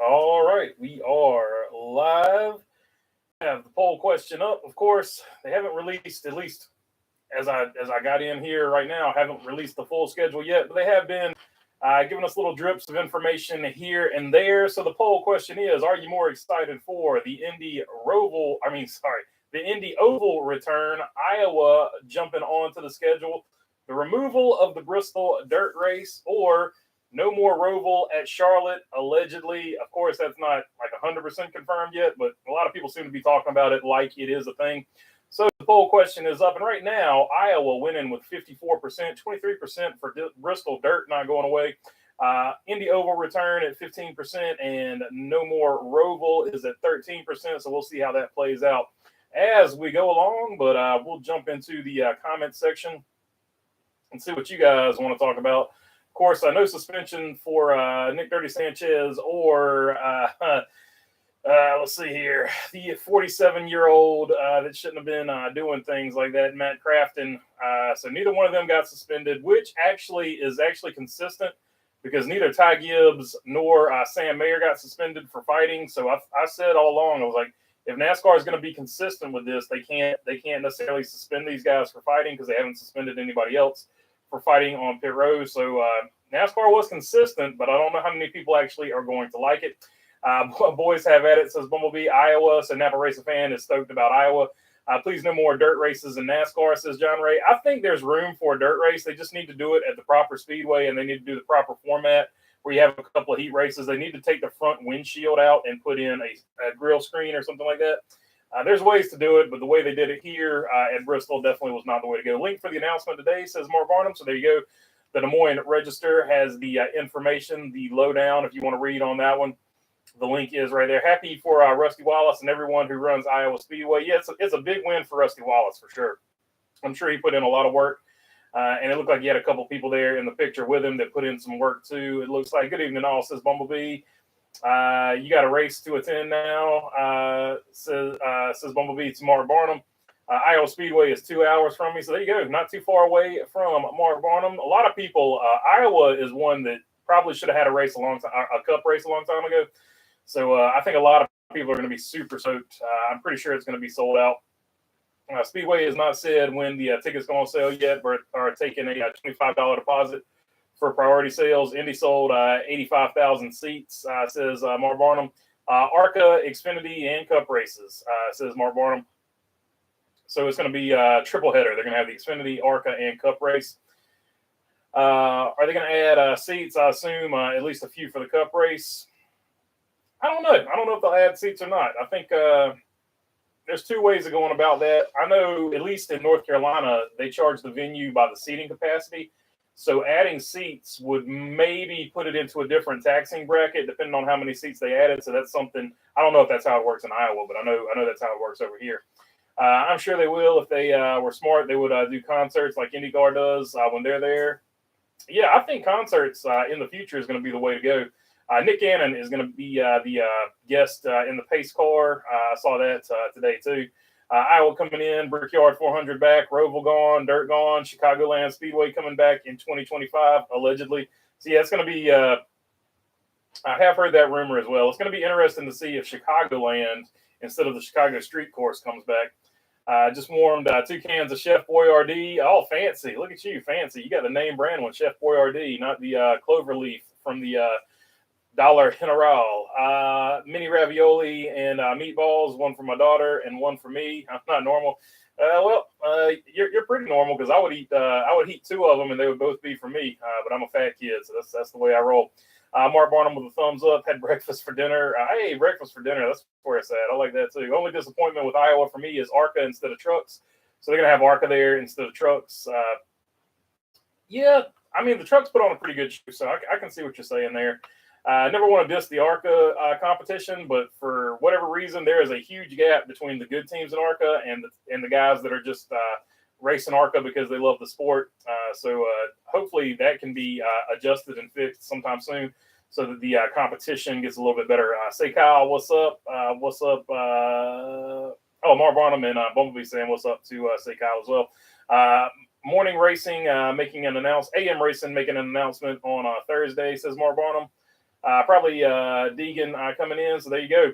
All right, we are live. Have the poll question up. Of course, they haven't released, at least as I got in here right now, haven't released the full schedule yet, but they have been giving us little drips of information here and there. So the poll question is: are you more excited for the the Indy Oval return, Iowa jumping onto the schedule, the removal of the Bristol dirt race, or no more Roval at Charlotte, allegedly? Of course, that's not like 100% confirmed yet, but a lot of people seem to be talking about it like it is a thing. So the poll question is up, and right now, Iowa winning with 54%, 23% for Bristol dirt not going away. Indy Oval return at 15%, and no more Roval is at 13%, so we'll see how that plays out as we go along, but we'll jump into the comment section and see what you guys want to talk about. Of course, no suspension for Nick Dirty Sanchez or let's see here, the 47-year-old that shouldn't have been doing things like that, Matt Crafton. So neither one of them got suspended, which is consistent because neither Ty Gibbs nor Sam Mayer got suspended for fighting. So I said all along, I was like, if NASCAR is going to be consistent with this, they can't necessarily suspend these guys for fighting because they haven't suspended anybody else for fighting on pit road. So NASCAR was consistent, but I don't know how many people actually are going to like it. Boys have at it, says Bumblebee. Iowa, so Napa Racer fan is stoked about Iowa. Please no more dirt races in NASCAR, says John Ray. I think there's room for a dirt race. They just need to do it at the proper speedway, and they need to do the proper format where you have a couple of heat races. They need to take the front windshield out and put in a grill screen or something like that. There's ways to do it, but the way they did it here at Bristol definitely was not the way to go. Link for the announcement today, says Mark Barnum. So there you go. The Des Moines Register has the information, the lowdown, if you want to read on that one. The link is right there. Happy for Rusty Wallace and everyone who runs Iowa Speedway. Yeah, it's a big win for Rusty Wallace for sure. I'm sure he put in a lot of work. And it looked like he had a couple people there in the picture with him that put in some work too. It looks like. Good evening, all, says Bumblebee. You got a race to attend now, says Bumblebee. It's Mark Barnum. Iowa Speedway is 2 hours from me. So there you go. Not too far away from Mark Barnum. A lot of people, Iowa is one that probably should have had a cup race a long time ago. So I think a lot of people are going to be super stoked. I'm pretty sure it's going to be sold out. Speedway has not said when the tickets go on sale yet, but are taking a $25 deposit for priority sales. Indy sold 85,000 seats, says Mark Barnum. ARCA, Xfinity, and Cup races, says Mark Barnum. So it's going to be a triple header. They're going to have the Xfinity, ARCA, and Cup race. Are they going to add seats? I assume at least a few for the Cup race. I don't know. I don't know if they'll add seats or not. I think there's two ways of going about that. I know at least in North Carolina, they charge the venue by the seating capacity. So adding seats would maybe put it into a different taxing bracket depending on how many seats they added. So that's something. I don't know if that's how it works in Iowa, but I know that's how it works over here. I'm sure they will. If they were smart, they would do concerts like IndyCar does when they're there. Yeah, I think concerts in the future is going to be the way to go. Nick Gannon is going to be the guest in the pace car. I saw that today too. Iowa coming in, Brickyard 400 back, Roval gone, Dirt gone, Chicagoland Speedway coming back in 2025, allegedly. So yeah, it's going to be, I have heard that rumor as well. It's going to be interesting to see if Chicagoland, instead of the Chicago Street Course, comes back. Just warmed 2 cans of Chef Boyardee. Oh, fancy. Look at you, fancy. You got the name brand one, Chef Boyardee, not the cloverleaf from the Dollar General. Mini ravioli and meatballs, one for my daughter and one for me. I'm not normal. You're pretty normal because I would eat 2 of them and they would both be for me. But I'm a fat kid, so that's the way I roll. Mark Barnum with a thumbs up. Had breakfast for dinner. Hey, breakfast for dinner. That's where it's at. I like that too. Only disappointment with Iowa for me is ARCA instead of trucks. So they're gonna have ARCA there instead of trucks. Yeah, I mean the trucks put on a pretty good show, so I can see what you're saying there. I never want to diss the ARCA competition, but for whatever reason, there is a huge gap between the good teams in ARCA and the guys that are just racing ARCA because they love the sport. So hopefully that can be adjusted and fixed sometime soon so that the competition gets a little bit better. Say, Kyle, what's up? What's up? Mark Barnum and Bumblebee saying what's up to Say, Kyle as well. Morning Racing making an announcement. AM Racing making an announcement on Thursday, says Mark Barnum. Probably Deegan coming in. So there you go.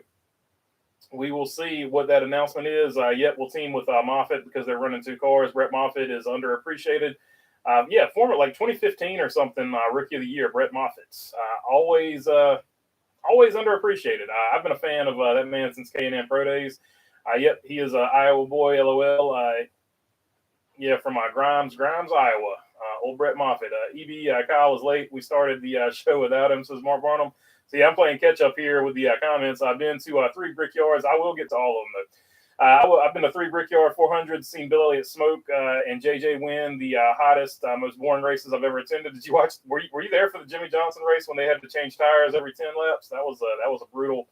We will see what that announcement is. Yet we'll team with Moffitt because they're running 2 cars. Brett Moffitt is underappreciated. Former like 2015 or something, Rookie of the Year, Brett Moffitt's always underappreciated. I've been a fan of that man since K&N Pro days. He is an Iowa boy, LOL. From Grimes, Iowa. Old Brett Moffitt. Kyle is late. We started the show without him, says Mark Barnum. So I'm playing catch up here with the comments. I've been to 3 Brickyards. I will get to all of them though. I've been to 3 Brickyard 400, seen Bill Elliott smoke and JJ win the hottest, most boring races I've ever attended. Did you watch? Were you there for the Jimmy Johnson race when they had to change tires every 10 laps? That was a brutal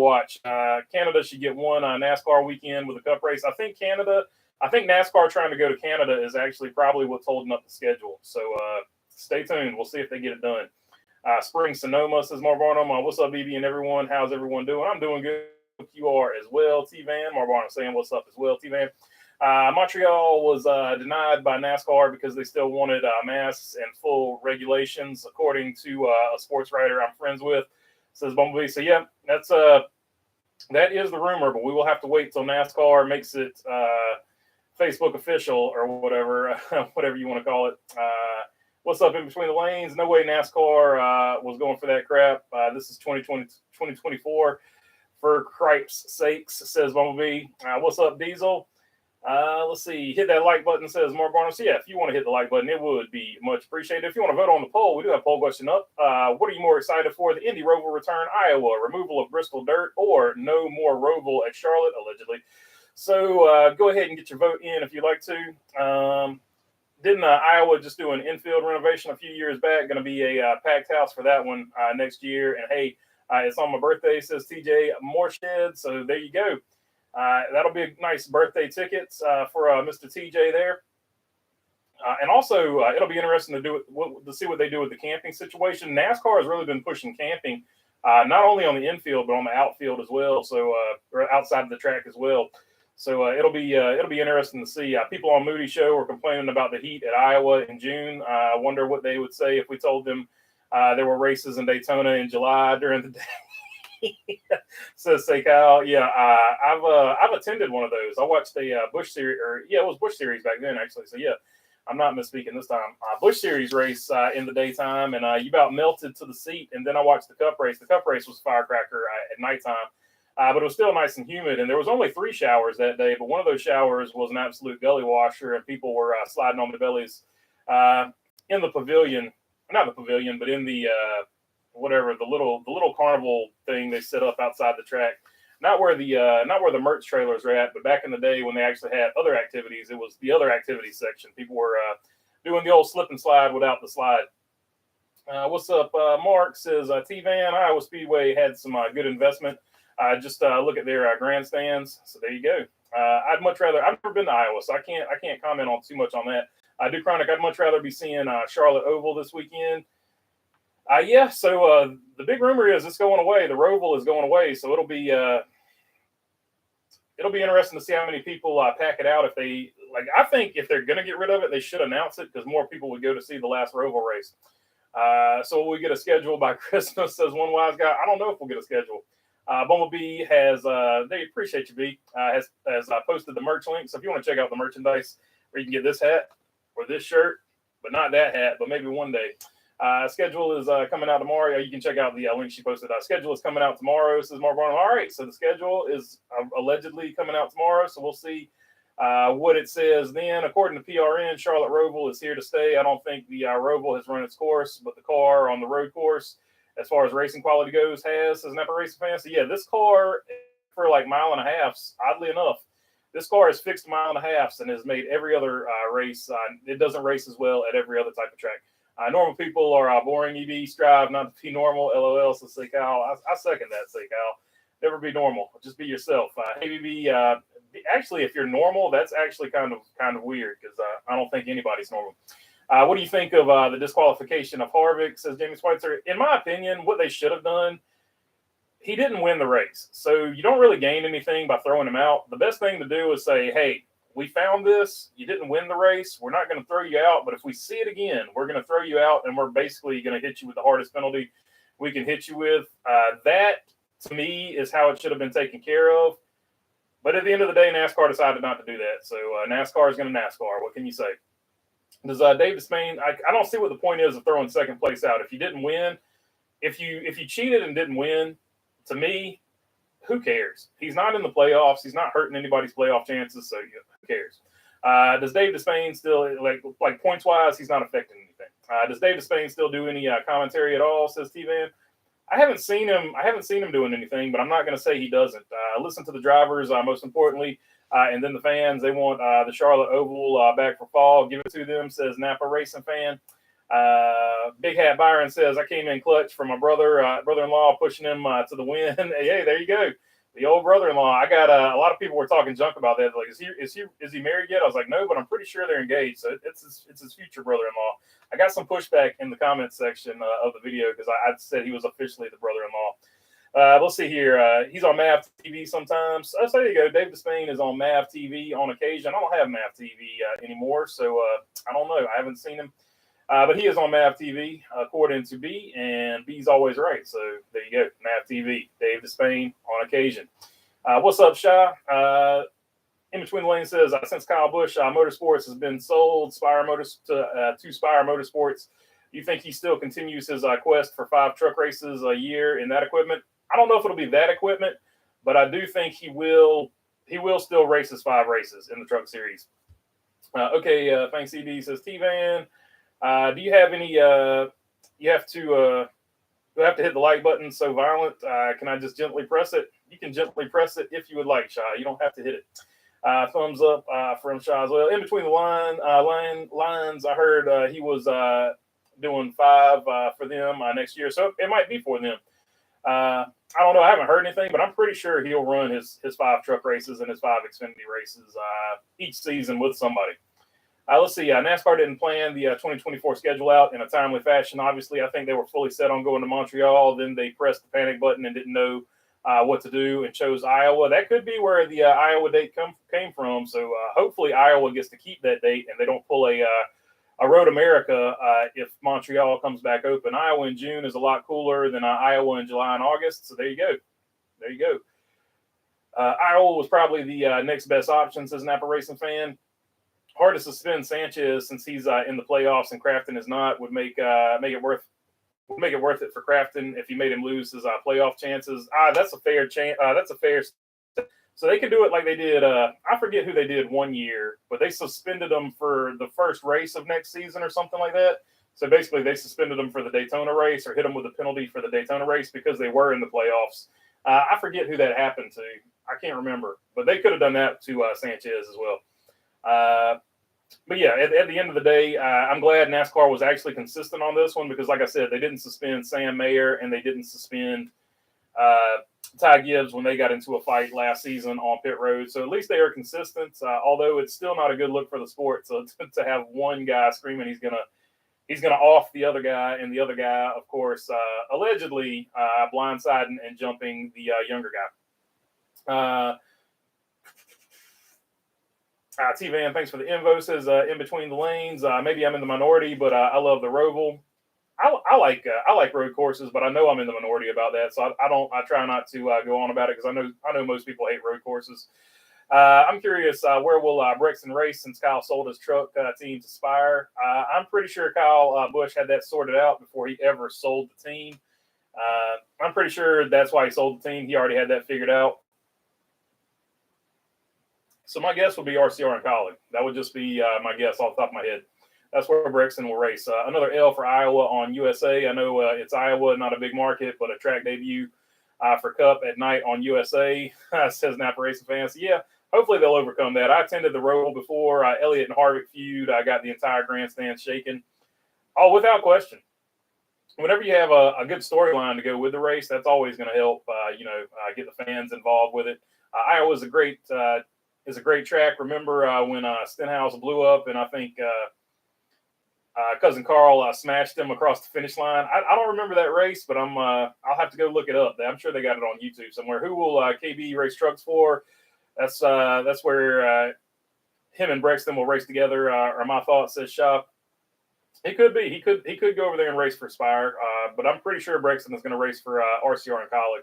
watch. Canada should get one NASCAR weekend with a Cup race. I think NASCAR trying to go to Canada is actually probably what's holding up the schedule. So stay tuned. We'll see if they get it done. Spring Sonoma, says Mark Barnum. What's up, BB and everyone? How's everyone doing? I'm doing good. You are as well, T-Van. Mark Barnum saying what's up as well, T-Van. Montreal was denied by NASCAR because they still wanted masks and full regulations, according to a sports writer I'm friends with, says Bumblebee. So, yeah, that is the rumor, but we will have to wait till NASCAR makes it Facebook official or whatever you want to call it. What's up in between the lanes? No way NASCAR was going for that crap. This is 2024 for cripes sakes, says Bumblebee. What's up, Diesel? Let's see. Hit that like button, says Mark Barnum. So, yeah, if you want to hit the like button, it would be much appreciated. If you want to vote on the poll, we do have a poll question up. What are you more excited for? The Indy Roval return, Iowa, removal of Bristol dirt, or no more Roval at Charlotte, allegedly. So go ahead and get your vote in if you'd like to. Didn't Iowa just do an infield renovation a few years back? Going to be a packed house for that one next year. And, hey, it's on my birthday, says TJ Morshed. So there you go. That'll be a nice birthday ticket for Mr. TJ there. And also, it'll be interesting to see what they do with the camping situation. NASCAR has really been pushing camping, not only on the infield, but on the outfield as well. So, or outside of the track as well. So it'll be interesting to see. People on Moody Show were complaining about the heat at Iowa in June. I wonder what they would say if we told them there were races in Daytona in July during the day. Says Kyle. Yeah, I've attended one of those. I watched the Busch Series, it was Busch Series back then actually. So yeah, I'm not misspeaking this time. Busch Series race in the daytime, and you about melted to the seat. And then I watched the Cup race. The Cup race was firecracker at nighttime. But it was still nice and humid, and there was only 3 showers that day. But one of those showers was an absolute gully washer, and people were sliding on their bellies in the pavilion, not the pavilion, but in the the little carnival thing they set up outside the track. Not where the merch trailers are at, but back in the day when they actually had other activities, it was the other activities section. People were doing the old slip and slide without the slide. What's up, Mark? Says T-Van. Iowa Speedway had some good investment. Just look at their grandstands. So there you go. I've never been to Iowa, so I can't comment on too much on that. Chronic, I'd much rather be seeing Charlotte Oval this weekend. So the big rumor is it's going away. The Roval is going away, so it'll be interesting to see how many people pack it out. If they I think if they're going to get rid of it, they should announce it because more people would go to see the last Roval race. So will we get a schedule by Christmas, says one wise guy. I don't know if we'll get a schedule. Bumblebee has, they appreciate you, B, has posted the merch link. So if you want to check out the merchandise where you can get this hat or this shirt, but not that hat, but maybe one day. Schedule is coming out tomorrow. You can check out the link she posted. Schedule is coming out tomorrow, says Mark Barnum. All right, so the schedule is allegedly coming out tomorrow. So we'll see what it says then. According to PRN, Charlotte Roval is here to stay. I don't think the Roval has run its course, but the car on the road course, as far as racing quality goes, has an Napa racing fan. So, yeah, this car for like mile and a half, oddly enough, this car has fixed mile and a half and has made every other race. It doesn't race as well at every other type of track. Normal people are boring. EV strive not to be normal. LOL, so say Kyle. I second that, say Kyle. Never be normal. Just be yourself. Hey, BB, actually, if you're normal, that's actually kind of weird because I don't think anybody's normal. What do you think of the disqualification of Harvick, says Jamie Schweitzer? In my opinion, what they should have done, he didn't win the race. So you don't really gain anything by throwing him out. The best thing to do is say, hey, we found this. You didn't win the race. We're not going to throw you out. But if we see it again, we're going to throw you out, and we're basically going to hit you with the hardest penalty, we can hit you with. That, to me, is how it should have been taken care of. But at the end of the day, NASCAR decided not to do that. So NASCAR is going to NASCAR. What can you say? Does Dave Despain? I don't see what the point is of throwing second place out. If you didn't win, if you cheated and didn't win, to me, who cares? He's not in the playoffs. He's not hurting anybody's playoff chances. So who cares? Does Dave Despain still, like points wise, he's not affecting anything? Does Dave Despain still do any commentary at all? Says T-Van. I haven't seen him doing anything, but I'm not going to say he doesn't. Listen to the drivers, most importantly, and then the fans. They want the Charlotte Oval back for fall. Give it to them, says Napa Racing fan. Big Hat Byron says, I came in clutch for my brother-in-law, pushing him to the win. Hey, there you go. The old brother-in-law. I got a lot of people were talking junk about that. Like, is he married yet? I was like, no, but I'm pretty sure they're engaged. So it's his future brother-in-law. I got some pushback in the comment section of the video because I said he was officially the brother-in-law. Let's see here. He's on MAV TV sometimes. So there you go. Dave Despain is on MAV TV on occasion. I don't have MAV TV anymore, so I don't know. I haven't seen him. But he is on MAV TV, according to B, and B's always right. So there you go, MAV TV, Dave Despain on occasion. What's up, Shy? In Between the Lanes says, since Kyle Busch Motorsports has been sold to Spire Motorsports, do you think he still continues his quest for 5 truck races a year in that equipment? I don't know if it'll be that equipment, but I do think he will still race his 5 races in the truck series. Thanks, CD, says T-Van. Do you have any? You have to hit the like button. So violent. Can I just gently press it? You can gently press it if you would like, Shy. You don't have to hit it. Thumbs up from Shy as well. In Between the lines, I heard he was doing 5 for them next year, so it might be for them. I don't know. I haven't heard anything, but I'm pretty sure he'll run his 5 truck races and his 5 Xfinity races each season with somebody. Let's see. NASCAR didn't plan the 2024 schedule out in a timely fashion. Obviously, I think they were fully set on going to Montreal. Then they pressed the panic button and didn't know what to do and chose Iowa. That could be where the Iowa date came from. So hopefully Iowa gets to keep that date and they don't pull a Road America if Montreal comes back open. Iowa in June is a lot cooler than Iowa in July and August. So there you go. There you go. Iowa was probably the next best option, says Napa Racing fan. Hard to suspend Sanchez since he's in the playoffs and Crafton is not. Would make it worth it for Crafton if you made him lose his playoff chances. That's a fair chance. That's a fair. So they could do it like they did. I forget who they did one year, but they suspended them for the first race of next season or something like that. So basically, they suspended them for the Daytona race or hit them with a penalty for the Daytona race because they were in the playoffs. I forget who that happened to. I can't remember, but they could have done that to Sanchez as well. But yeah, at the end of the day, I'm glad NASCAR was actually consistent on this one because, like I said, they didn't suspend Sam Mayer and they didn't suspend Ty Gibbs when they got into a fight last season on pit road. So at least they are consistent, although it's still not a good look for the sport. So to have one guy screaming he's gonna off the other guy, and the other guy, of course, allegedly blindsiding and jumping the younger guy. T-Van, thanks for the info. Says in between the lanes. Maybe I'm in the minority, but I love the Roval. I like road courses, but I know I'm in the minority about that. So I try not to go on about it because I know most people hate road courses. I'm curious, where will Brexton race since Kyle sold his truck team to Spire? I'm pretty sure Kyle Busch had that sorted out before he ever sold the team. I'm pretty sure that's why he sold the team. He already had that figured out. So my guess would be RCR and Collie. That would just be my guess off the top of my head. That's where Brexton will race. Another L for Iowa on USA. I know it's Iowa, not a big market, but a track debut for Cup at night on USA, says Napa Racing fans. So yeah, hopefully they'll overcome that. I attended the Roval before. Elliott and Harvick feud. I got the entire grandstand shaking. Oh, without question. Whenever you have a good storyline to go with the race, that's always going to help, get the fans involved with it. Iowa is a great track. Remember when Stenhouse blew up and I think Cousin Carl smashed him across the finish line? I don't remember that race, but I'll have to go look it up. I'm sure they got it on YouTube somewhere. Who will KB race trucks for? That's where him and Brexton will race together, are my thoughts, says Shop. He could be. He could go over there and race for Spire. But I'm pretty sure Brexton is going to race for RCR and Collie.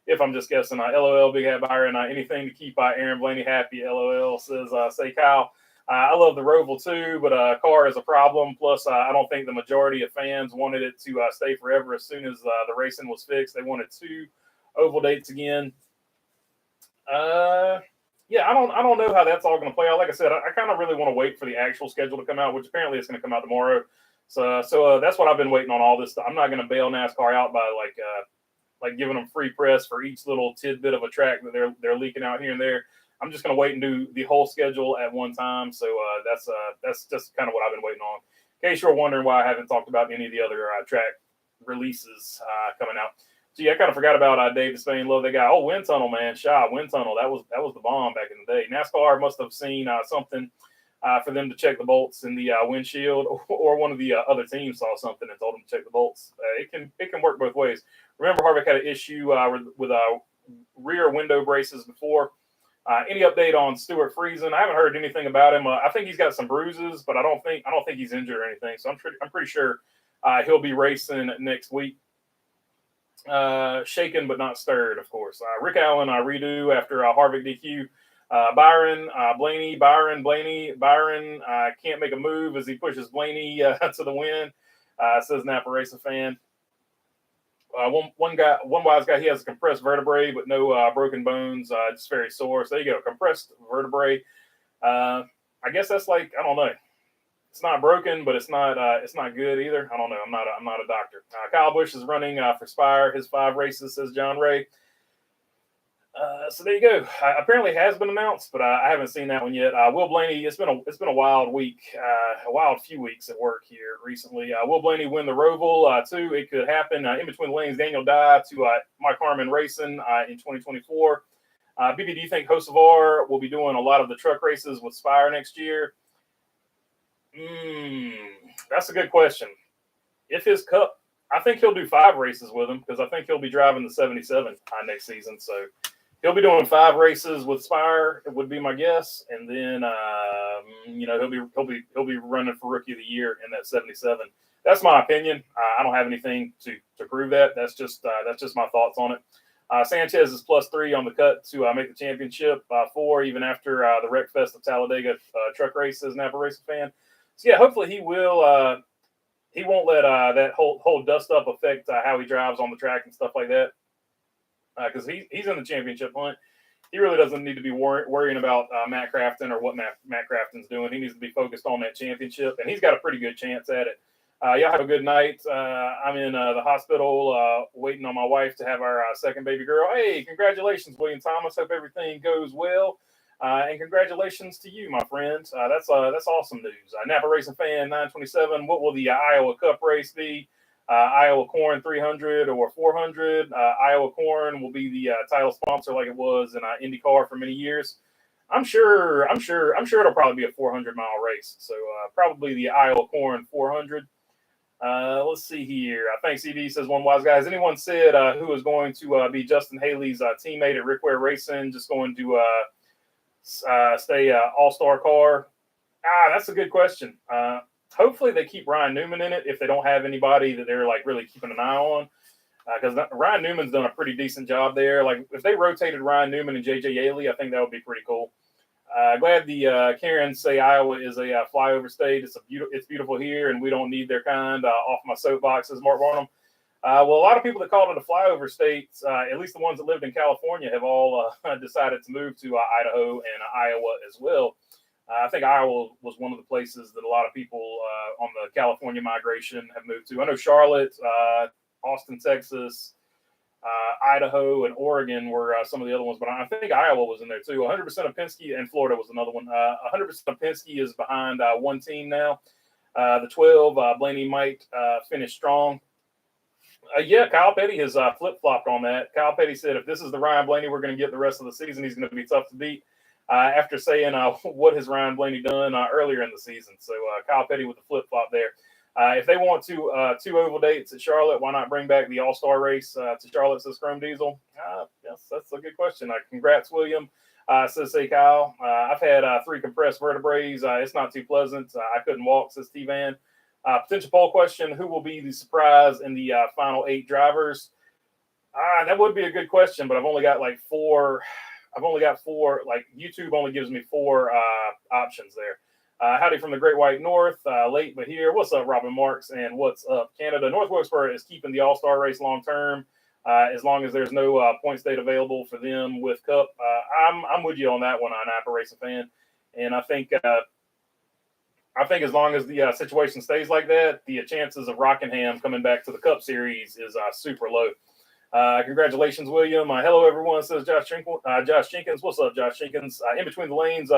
If I'm just guessing, LOL, Big Hat Byron, anything to keep Aaron Blaney happy. LOL says, say Kyle. I love the Roval too, but car is a problem. Plus, I don't think the majority of fans wanted it to stay forever. As soon as the racing was fixed, they wanted 2 oval dates again. Yeah, I don't know how that's all going to play out. Like I said, I kind of really want to wait for the actual schedule to come out, which apparently it's going to come out tomorrow. So that's what I've been waiting on all this stuff. I'm not going to bail NASCAR out by like giving them free press for each little tidbit of a track that they're leaking out here and there. I'm just going to wait and do the whole schedule at one time. So that's just kind of what I've been waiting on. In case you're wondering why I haven't talked about any of the other track releases coming out. So yeah, I kind of forgot about Dave Despain. Love that guy. Oh, wind tunnel, man. Wind tunnel. That was the bomb back in the day. NASCAR must have seen something for them to check the bolts in the windshield, or one of the other teams saw something and told them to check the bolts. It can work both ways. Remember, Harvick had an issue with rear window braces before. Any update on Stuart Friesen? I haven't heard anything about him. I think he's got some bruises, but I don't think he's injured or anything. So I'm pretty sure he'll be racing next week. Shaken but not stirred, of course. Rick Allen redo after Harvick DQ. Byron Blaney can't make a move as he pushes Blaney to the win. Says Napa Racer fan. One wise guy, he has a compressed vertebrae but no broken bones, just very sore. So there you go, compressed vertebrae. I guess that's like, I don't know. It's not broken, but it's not good either. I don't know. I'm not a doctor. Kyle Busch is running for Spire. His 5 races, says John Ray. So there you go. Apparently it has been announced, but I haven't seen that one yet. Will Blaney, it's been a wild week, a wild few weeks at work here recently. Will Blaney win the Roval too? It could happen. In between the lanes, Daniel Dye to Mike Harmon Racing in 2024. BB, do you think Hocevar will be doing a lot of the truck races with Spire next year? That's a good question. If his Cup, I think he'll do 5 races with him, because I think he'll be driving the 77 next season. So he'll be doing 5 races with Spire, it would be my guess, and then he'll be running for Rookie of the Year in that 77. That's my opinion. I don't have anything to prove that. That's just my thoughts on it. Sanchez is +3 on the cut to make the championship. 4 even after the Wreck Fest of Talladega truck race, says Napa Racer fan. So yeah, hopefully he will. He won't let that whole dust up affect how he drives on the track and stuff like that. Because he's in the championship hunt. He really doesn't need to be worrying about Matt Crafton or what Matt Crafton's doing. He needs to be focused on that championship, and he's got a pretty good chance at it. Y'all have a good night. I'm in the hospital waiting on my wife to have our second baby girl. Hey, congratulations, William Thomas. Hope everything goes well. And congratulations to you, my friend. That's awesome news. Napa Racing fan 927. What will the Iowa Cup race be? Iowa Corn 300 or 400. Iowa Corn will be the title sponsor, like it was in IndyCar for many years. I'm sure it'll probably be a 400-mile race. So probably the Iowa Corn 400. Let's see here. I think CD says, one wise guy. Has anyone said who is going to be Justin Haley's teammate at Rick Ware Racing? Just going to stay all-star car? That's a good question. Hopefully they keep Ryan Newman in it if they don't have anybody that they're like really keeping an eye on. Because Ryan Newman's done a pretty decent job there. Like if they rotated Ryan Newman and JJ Yaley, I think that would be pretty cool. Glad the Karens say Iowa is a flyover state. It's beautiful here, and we don't need their kind. Off my soapbox, says Mark Barnum. Well, a lot of people that called it a flyover state, at least the ones that lived in California, have all decided to move to Idaho and Iowa as well. I think Iowa was one of the places that a lot of people on the California migration have moved to. I know Charlotte, Austin, Texas, Idaho, and Oregon were some of the other ones, but I think Iowa was in there too. 100% of Penske, and Florida was another one. 100% of Penske is behind one team now. The 12, Blaney might finish strong. Yeah, Kyle Petty has flip-flopped on that. Kyle Petty said if this is the Ryan Blaney we're going to get the rest of the season, he's going to be tough to beat. After saying what has Ryan Blaney done earlier in the season. So Kyle Petty with the flip-flop there. If they want two oval dates at Charlotte, why not bring back the All-Star race to Charlotte, says Chrome Diesel? Yes, that's a good question. Congrats, William, says say Kyle. I've had 3 compressed vertebrae. It's not too pleasant. I couldn't walk, says T-Van. Potential poll question: who will be the surprise in the final 8 drivers? That would be a good question, but I've only got like 4. Like YouTube only gives me 4 options there. Howdy from the Great White North, late but here. What's up, Robin Marks, and what's up, Canada? North Wilkesboro is keeping the All-Star race long term, as long as there's no points date available for them with Cup. I'm with you on that one. I'm a Napa racing fan, and I think as long as the situation stays like that, the chances of Rockingham coming back to the Cup Series is super low. Congratulations, William. Hello, everyone, says Josh Jenkins. What's up, Josh Jenkins? In between the lanes,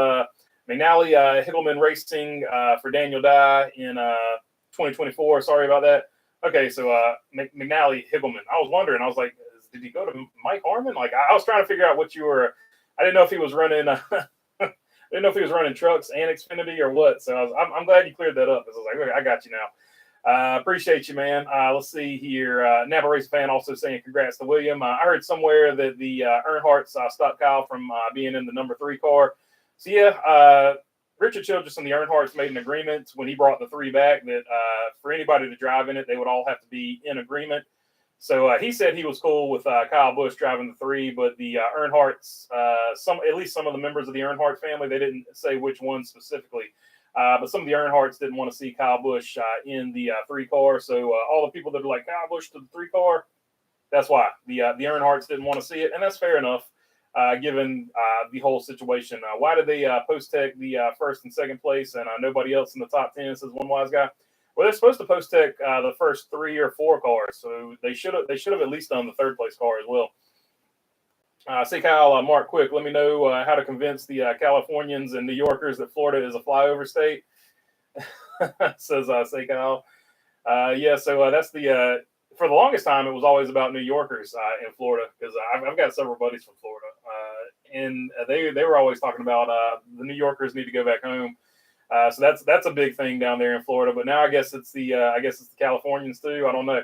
McNally Higgleman Racing for Daniel Dye in 2024. Sorry about that. Okay, so McNally Higgleman. I was wondering. I was like, did he go to Mike Harmon? Like, I was trying to figure out what you were. I didn't know if he was running. I didn't know if he was running trucks and Xfinity or what. So I'm glad you cleared that up. I was like, okay, I got you now. Appreciate you, man. Let's see here. Napa Race fan also saying congrats to William. I heard somewhere that the Earnhardts stopped Kyle from being in the number 3 car. So yeah, Richard Childress and the Earnhardts made an agreement when he brought the 3 back that for anybody to drive in it, they would all have to be in agreement. So he said he was cool with Kyle Busch driving the 3, but the Earnhardts, at least some of the members of the Earnhardt family, they didn't say which one specifically. But some of the Earnhardts didn't want to see Kyle Busch in the 3 car. So all the people that are like Kyle Busch to the 3 car, that's why the Earnhardts didn't want to see it, and that's fair enough given the whole situation. Why did they post-tech the first and second place and nobody else in the top 10? Says one wise guy. Well, they're supposed to post-tech the first 3 or 4 cars, so they should have at least done the 3rd place car as well. Say Kyle, Mark, quick, let me know how to convince the Californians and New Yorkers that Florida is a flyover state. Says Say Kyle. Yeah, so that's the for the longest time it was always about New Yorkers in Florida, because I've got several buddies from Florida, and they were always talking about the New Yorkers need to go back home. So that's a big thing down there in Florida. But now I guess it's the Californians too. I don't know.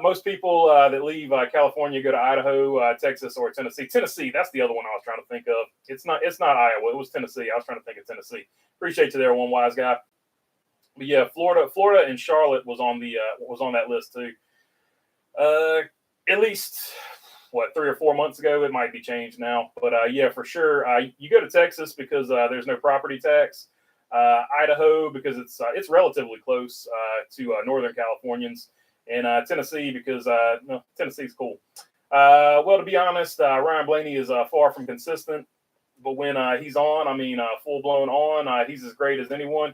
Most people that leave California go to Idaho, Texas, or Tennessee. Tennessee, that's the other one I was trying to think of. It's not Iowa. It was Tennessee. I was trying to think of Tennessee. Appreciate you there, one wise guy. But yeah, Florida, and Charlotte was on that list too. At least 3 or 4 months ago. It might be changed now, but yeah, for sure. You go to Texas because there's no property tax. Idaho because it's relatively close to Northern Californians. And Tennessee because Tennessee's cool. Well, to be honest, Ryan Blaney is far from consistent. But when he's on, full blown on, he's as great as anyone.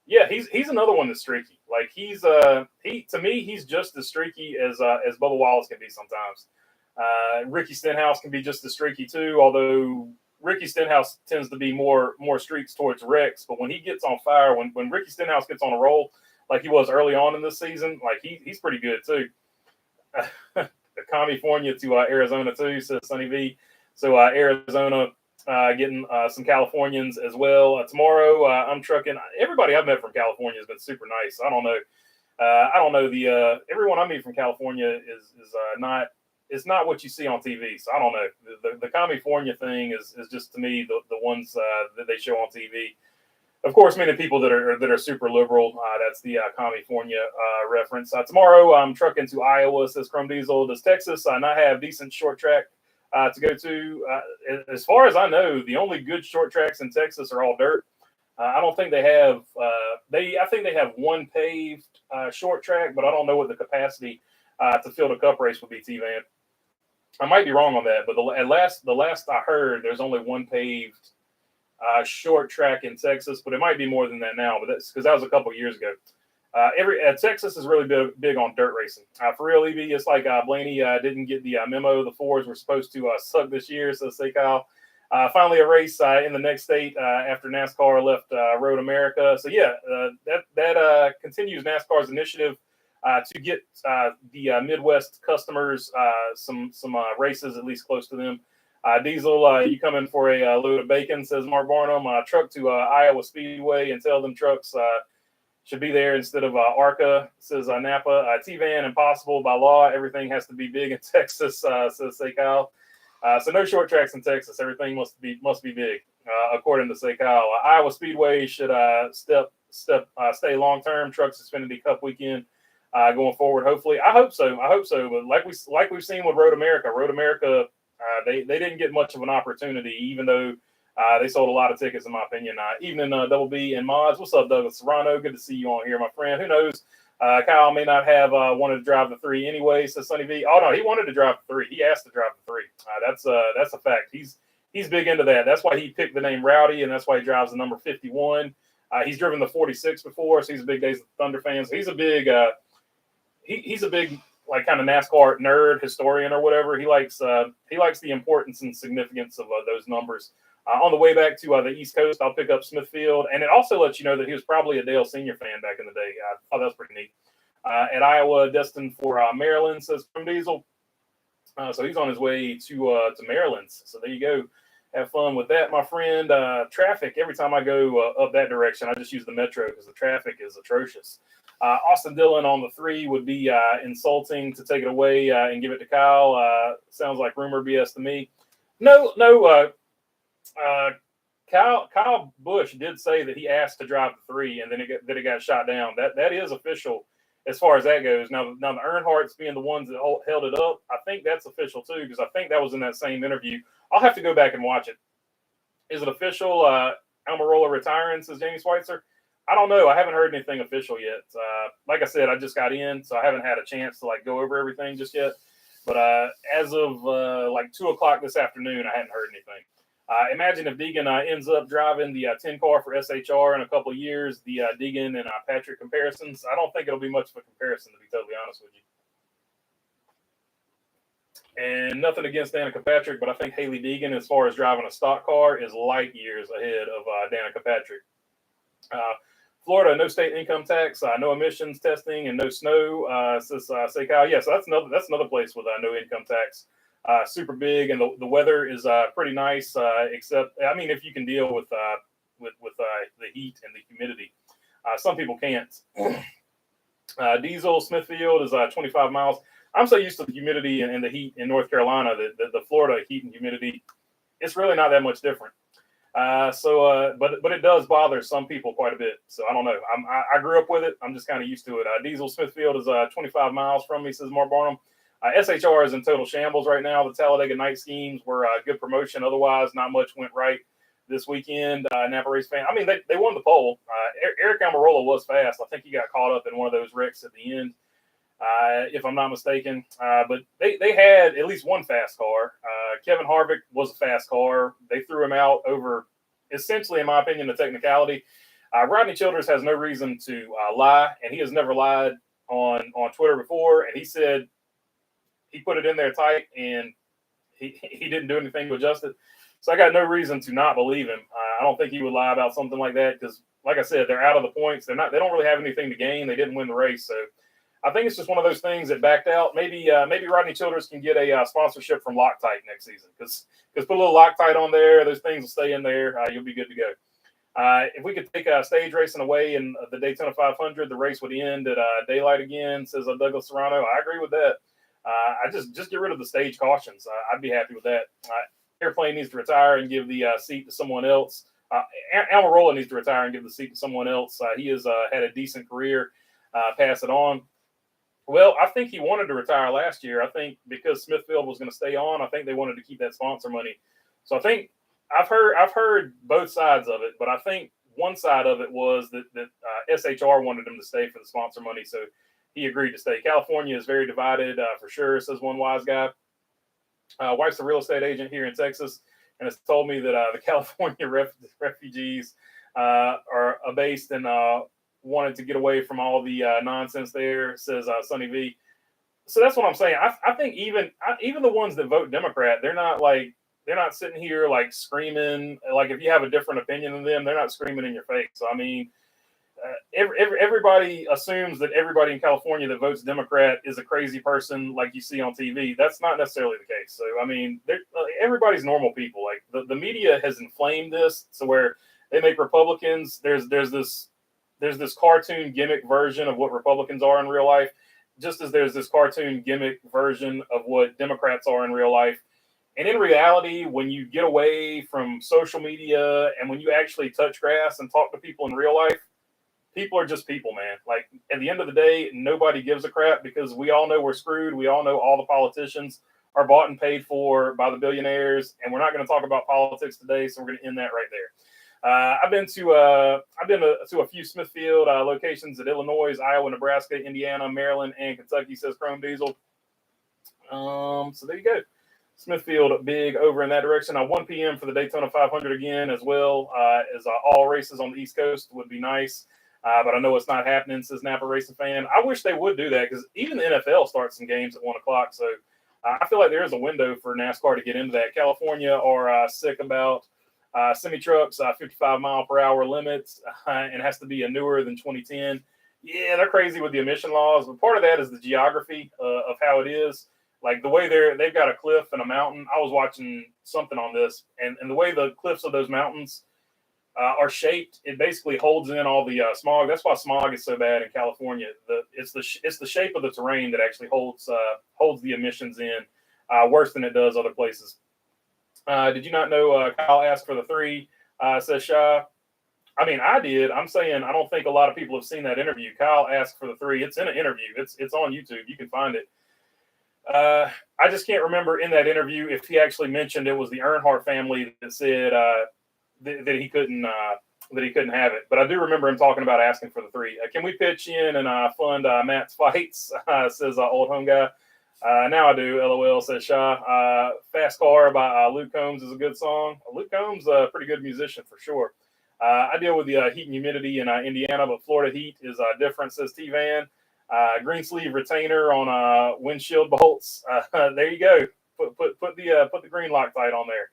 Yeah, he's another one that's streaky. Like to me, he's just as streaky as Bubba Wallace can be sometimes. Ricky Stenhouse can be just as streaky too, although Ricky Stenhouse tends to be more streaks towards Rex. But when he gets on fire, when Ricky Stenhouse gets on a roll, like he was early on in this season, like he's pretty good too. California to Arizona too, says Sonny V. So Arizona getting some Californians as well. Tomorrow I'm trucking. Everybody I've met from California has been super nice. I don't know. Everyone I meet from California is not. It's not what you see on TV. So I don't know. The California thing is just to me the ones that they show on TV. Of course, many people that are super liberal. That's the California reference. Tomorrow, I'm trucking to Iowa, says Chrome Diesel. Does Texas not have decent short track to go to? As far as I know, the only good short tracks in Texas are all dirt. I don't think they have. I think they have one paved short track, but I don't know what the capacity to field a cup race would be. T-Van. I might be wrong on that, but the last I heard, there's only one paved short track in Texas, but it might be more than that now. But that's because that was a couple of years ago. Texas is really big on dirt racing. For real, Evie, it's like Blaney didn't get the memo. The fours were supposed to suck this year, says Say Kyle. Finally, a race in the next state after NASCAR left Road America. So yeah, that continues NASCAR's initiative to get the Midwest customers some races at least close to them. Diesel, you come in for a load of bacon, says Mark Barnum. Truck to Iowa Speedway and tell them trucks should be there instead of ARCA, says Napa. T-Van, impossible by law. Everything has to be big in Texas, says Say Kyle. So no short tracks in Texas. Everything must be big, according to Say Kyle. Iowa Speedway should step stay long term. Trucks Xfinity Cup weekend going forward. Hopefully, I hope so. But like we've seen with Road America, they didn't get much of an opportunity, even though they sold a lot of tickets, in my opinion. Evening, Double B and Mods. What's up, Douglas Serrano? Good to see you on here, my friend. Who knows? Kyle may not have wanted to drive the 3 anyway, says Sonny V. Oh, no, he wanted to drive the 3. He asked to drive the 3. That's a fact. He's big into that. That's why he picked the name Rowdy, and that's why he drives the number 51. He's driven the 46 before, so he's a big Days of Thunder fan. So he's a big he's a big like kind of NASCAR nerd, historian or whatever. He likes the importance and significance of those numbers. On the way back to the East Coast, I'll pick up Smithfield, and it also lets you know that he was probably a Dale Senior fan back in the day. I thought that was pretty neat. At Iowa, destined for Maryland, says Chrome Diesel. So he's on his way to Maryland. So there you go. Have fun with that, my friend. Traffic, every time I go up that direction, I just use the Metro because the traffic is atrocious. Austin Dillon on the 3 would be insulting to take it away and give it to Kyle. Sounds like rumor BS to me. No. Kyle Busch did say that he asked to drive the 3 and then it got shot down. That is official as far as that goes. Now the Earnhardts being the ones that held it up, I think that's official too, because I think that was in that same interview. I'll have to go back and watch it. Is it official? Almirola retiring, says Jamie Schweitzer. I don't know. I haven't heard anything official yet. Like I said, I just got in, so I haven't had a chance to go over everything just yet. But as of 2:00 this afternoon, I hadn't heard anything. Imagine if Deegan ends up driving the 10 car for SHR in a couple of years, the Deegan and Patrick comparisons. I don't think it'll be much of a comparison, to be totally honest with you. And nothing against Danica Patrick, but I think Haley Deegan, as far as driving a stock car, is light years ahead of Danica Patrick. Florida, no state income tax, no emissions testing, and no snow. Says say Kyle. Yeah, so that's another place with no income tax. Super big, and the weather is pretty nice. Except, I mean, if you can deal with the heat and the humidity, some people can't. Diesel Smithfield is 25 miles. I'm so used to the humidity and the heat in North Carolina that the Florida heat and humidity, it's really not that much different. But it does bother some people quite a bit. So I don't know. I grew up with it. I'm just kind of used to it. Diesel Smithfield is 25 miles from me, says Mark Barnum. SHR is in total shambles right now. The Talladega night schemes were a good promotion. Otherwise, not much went right this weekend. Napa race fan. I mean, they won the pole. Eric Almirola was fast. I think he got caught up in one of those wrecks at the end, if I'm not mistaken. But they had at least one fast car. Kevin Harvick was a fast car. They threw him out over, essentially, in my opinion, the technicality. Rodney Childers has no reason to lie, and he has never lied on Twitter before. And he said he put it in there tight, and he didn't do anything to adjust it. So I got no reason to not believe him. I don't think he would lie about something like that because, like I said, they're out of the points. They don't really have anything to gain. They didn't win the race, so I think it's just one of those things that backed out. Maybe Rodney Childers can get a sponsorship from Loctite next season because put a little Loctite on there. Those things will stay in there. You'll be good to go. If we could take stage racing away in the Daytona 500, the race would end at daylight again, says Douglas Serrano. I agree with that. I just get rid of the stage cautions. I'd be happy with that. Airplane needs to retire and give the seat to someone else. Almirola needs to retire and give the seat to someone else. He has had a decent career. Pass it on. Well, I think he wanted to retire last year. I think because Smithfield was going to stay on, I think they wanted to keep that sponsor money. So I think I've heard both sides of it, but I think one side of it was that SHR wanted him to stay for the sponsor money, so he agreed to stay. California is very divided for sure, says one wise guy. Wife's a real estate agent here in Texas, and has told me that the California refugees are based and wanted to get away from all the nonsense there, says Sonny V. So that's what I'm saying. I think even the ones that vote Democrat, they're not sitting here screaming. Like if you have a different opinion than them, they're not screaming in your face. So I mean, everybody assumes that everybody in California that votes Democrat is a crazy person like you see on TV. That's not necessarily the case. So, I mean, everybody's normal people. Like the media has inflamed this to where they make Republicans. There's this cartoon gimmick version of what Republicans are in real life, just as there's this cartoon gimmick version of what Democrats are in real life. And in reality, when you get away from social media and when you actually touch grass and talk to people in real life, people are just people, man. Like, at the end of the day, nobody gives a crap because we all know we're screwed. We all know all the politicians are bought and paid for by the billionaires, and we're not going to talk about politics today, so we're going to end that right there. I've been to a few Smithfield locations at Illinois, Iowa, Nebraska, Indiana, Maryland, and Kentucky, says Chrome Diesel. So there you go. Smithfield big over in that direction. 1 p.m. for the Daytona 500 again, as well as all races on the East Coast would be nice. But I know it's not happening, says Napa Racing Fan. I wish they would do that because even the NFL starts some games at 1 o'clock. So I feel like there is a window for NASCAR to get into that. California are sick about semi-trucks, 55-mile-per-hour limits, and it has to be a newer than 2010. Yeah, they're crazy with the emission laws. But part of that is the geography of how it is. Like the way they've got a cliff and a mountain. I was watching something on this, and the way the cliffs of those mountains are shaped, it basically holds in all the smog. That's why smog is so bad in California. It's the shape of the terrain that actually holds the emissions in worse than it does other places. Did you not know Kyle asked for the 3? Says Shy. I mean, I did. I'm saying I don't think a lot of people have seen that interview. Kyle asked for the 3. It's in an interview. It's on YouTube. You can find it. I just can't remember in that interview if he actually mentioned it was the Earnhardt family that said that he couldn't have it. But I do remember him talking about asking for the 3. Can we pitch in and fund Matt's fights? Says Old Home Guy. Now I do. LOL, says Shaw. Fast Car by Luke Combs is a good song. Luke Combs, a pretty good musician for sure. I deal with the heat and humidity in Indiana, but Florida heat is different, says T-Van. Green sleeve retainer on windshield bolts. There you go. Put the green Loctite on there.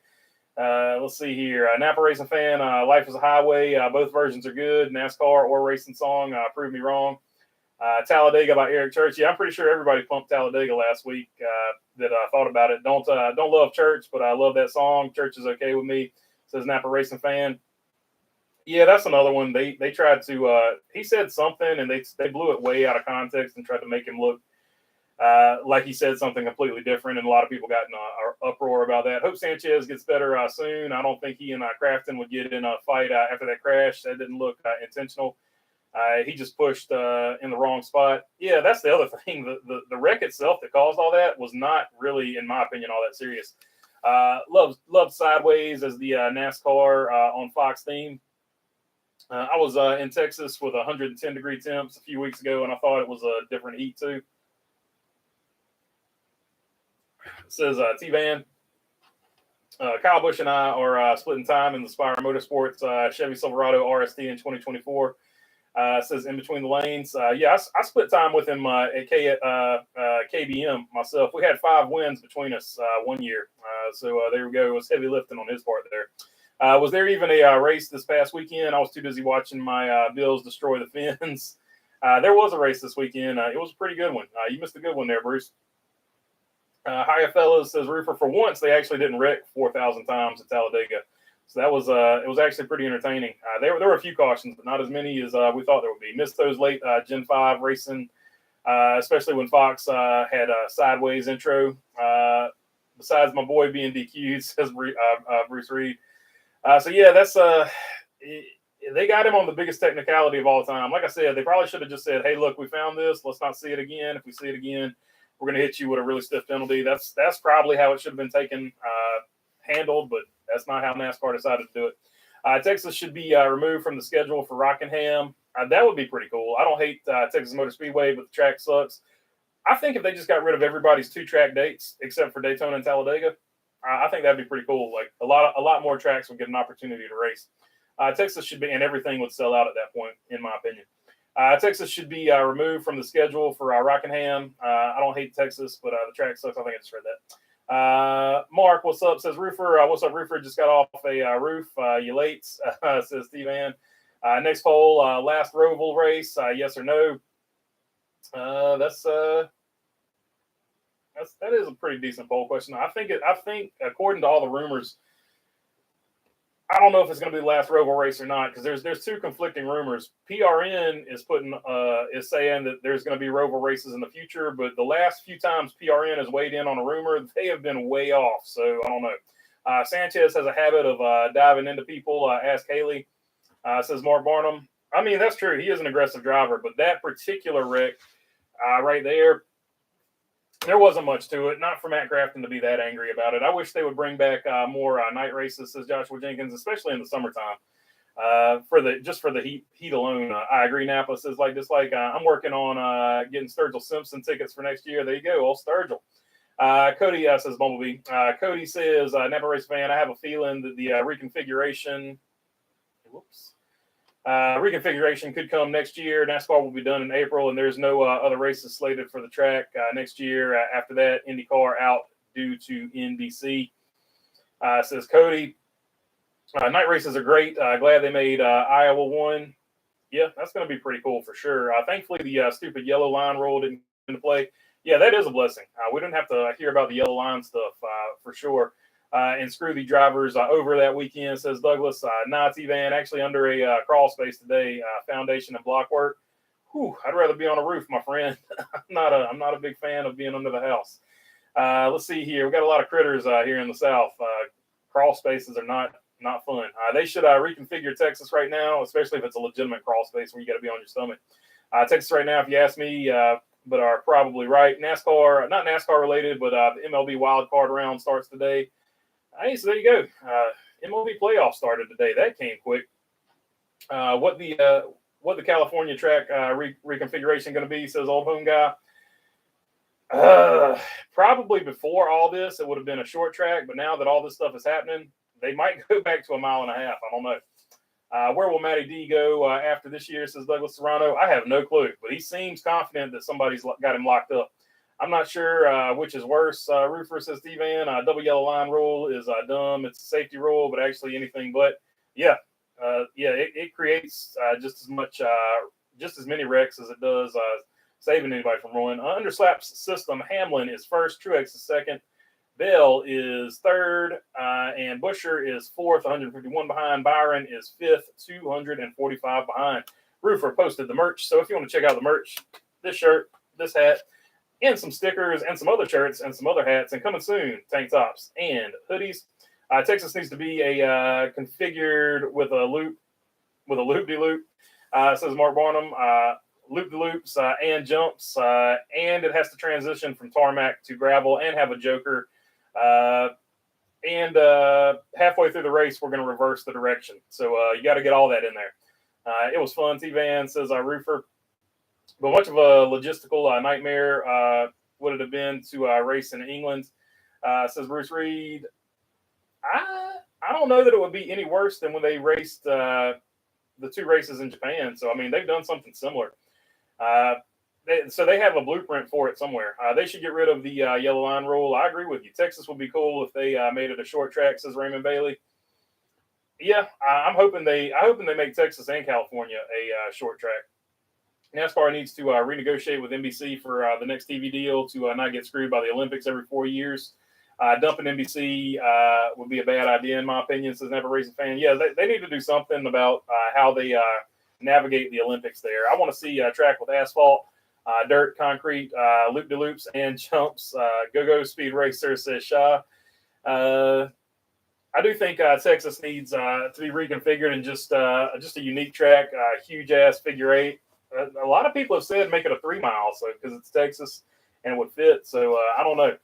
Let's see here. Napa Racing Fan. Life is a Highway. Both versions are good. NASCAR or racing song. Prove me wrong. Talladega by Eric Church. Yeah, I'm pretty sure everybody pumped Talladega last week that thought about it. Don't love Church, but I love that song. Church is okay with me, says Napa Racing Fan. Yeah, that's another one. They tried to. He said something, and they blew it way out of context and tried to make him look like he said something completely different. And a lot of people got in an uproar about that. Hope Sanchez gets better soon. I don't think he and Crafton would get in a fight after that crash. That didn't look intentional. He just pushed in the wrong spot. Yeah, that's the other thing. The wreck itself that caused all that was not really, in my opinion, all that serious. Loved Sideways as the NASCAR on Fox theme. I was in Texas with 110-degree temps a few weeks ago, and I thought it was a different heat too. It says T-Van. Kyle Busch and I are splitting time in the Spire Motorsports Chevy Silverado RST in 2024. Says in between the lanes. Yeah, I split time with him at KBM myself. We had 5 wins between us 1 year. So there we go. It was heavy lifting on his part there. Was there even a race this past weekend? I was too busy watching my Bills destroy the Fins. There was a race this weekend. It was a pretty good one. You missed a good one there, Bruce. Hiya, fellas, says Roofer. For once, they actually didn't wreck 4,000 times at Talladega. So that was it was actually pretty entertaining. There were a few cautions, but not as many as we thought there would be. Missed those late Gen 5 racing, especially when Fox had a sideways intro. Besides my boy being DQ'd, says Bruce Reed. So yeah, that's they got him on the biggest technicality of all time. Like I said, they probably should have just said, "Hey, look, we found this. Let's not see it again. If we see it again, we're going to hit you with a really stiff penalty." That's probably how it should have been taken, handled, but that's not how NASCAR decided to do it. Texas should be removed from the schedule for Rockingham. That would be pretty cool. I don't hate Texas Motor Speedway, but the track sucks. I think if they just got rid of everybody's 2 track dates, except for Daytona and Talladega, I think that'd be pretty cool. Like a lot more tracks would get an opportunity to race. Texas should be, and everything would sell out at that point, in my opinion. Texas should be removed from the schedule for Rockingham. I don't hate Texas, but the track sucks. I think I just read that. Mark, what's up? Says Roofer. What's up, Roofer? Just got off a roof. You late? Says Steve Ann. Next poll, last Roval race, yes or no? That is a pretty decent poll question. I think according to all the rumors, I don't know if it's going to be the last Roval race or not, because there's 2 conflicting rumors. PRN is saying that there's going to be Roval races in the future, but the last few times PRN has weighed in on a rumor, they have been way off. So I don't know. Sanchez has a habit of diving into people. Ask Haley. Says Mark Barnum. I mean, that's true. He is an aggressive driver, but that particular wreck right there, there wasn't much to it. Not for Matt Crafton to be that angry about it. I wish they would bring back more night races, says Joshua Jenkins, especially in the summertime. For the heat alone, I agree. Napa says like dislike. I'm working on getting Sturgill Simpson tickets for next year. There you go, old Sturgill. Cody says Bumblebee. Cody says Napa race fan. I have a feeling that the reconfiguration. Whoops. Reconfiguration could come next year. NASCAR will be done in April, and there's no other races slated for the track next year. After that, IndyCar out due to NBC. Says Cody. Night races are great. Glad they made Iowa one. Yeah, that's going to be pretty cool for sure. Thankfully, the stupid yellow line rule didn't come into play. Yeah, that is a blessing. We didn't have to hear about the yellow line stuff for sure. And screw the drivers over that weekend, says Douglas. Nazi van actually under a crawl space today, foundation and block work. Whew, I'd rather be on a roof, my friend. I'm not a big fan of being under the house. Let's see here. We got a lot of critters here in the South. Crawl spaces are not fun. They should reconfigure Texas right now, especially if it's a legitimate crawl space where you got to be on your stomach. Texas right now, if you ask me, but are probably right. NASCAR, not NASCAR related, but the MLB wild card round starts today. Hey, so there you go. MLB playoffs started today. That came quick. What the California track reconfiguration going to be, says old home guy. Probably before all this, it would have been a short track, but now that all this stuff is happening, they might go back to a mile and a half. I don't know. Where will Matty D go after this year, says Douglas Serrano? I have no clue, but he seems confident that somebody's got him locked up. I'm not sure which is worse. Roofer says T-Van, double yellow line rule is dumb. It's a safety rule, but actually anything but. It creates just as many wrecks as it does saving anybody from ruin. Under Slap's system, Hamlin is first, Truex is second, Bell is third, and Busher is fourth, 151 behind. Byron is fifth, 245 behind. Roofer posted the merch, so if you want to check out the merch, this shirt, this hat, and some stickers and some other shirts and some other hats, and coming soon, tank tops and hoodies. Texas needs to be configured with a loop-de-loop, says Mark Barnum. Loop-de-loops and jumps, and it has to transition from tarmac to gravel and have a joker. And halfway through the race, we're going to reverse the direction. So you got to get all that in there. It was fun. T-Van says Roofer. But much of a logistical nightmare would it have been to race in England, says Bruce Reed. I don't know that it would be any worse than when they raced the two races in Japan. So, I mean, they've done something similar. So they have a blueprint for it somewhere. They should get rid of the yellow line rule. I agree with you. Texas would be cool if they made it a short track, says Raymond Bailey. Yeah, I'm hoping they make Texas and California a short track. NASCAR needs to renegotiate with NBC for the next TV deal to not get screwed by the Olympics every 4 years. Dumping NBC would be a bad idea, in my opinion, says Never Racing Fan. Yeah, they need to do something about how they navigate the Olympics there. I want to see a track with asphalt, dirt, concrete, loop-de-loops, and jumps. Go Speed Racer, says Shaw. I do think Texas needs to be reconfigured and just a unique track, huge-ass figure eight. A lot of people have said make it a 3 mile, so because it's Texas and it would fit. So I don't know.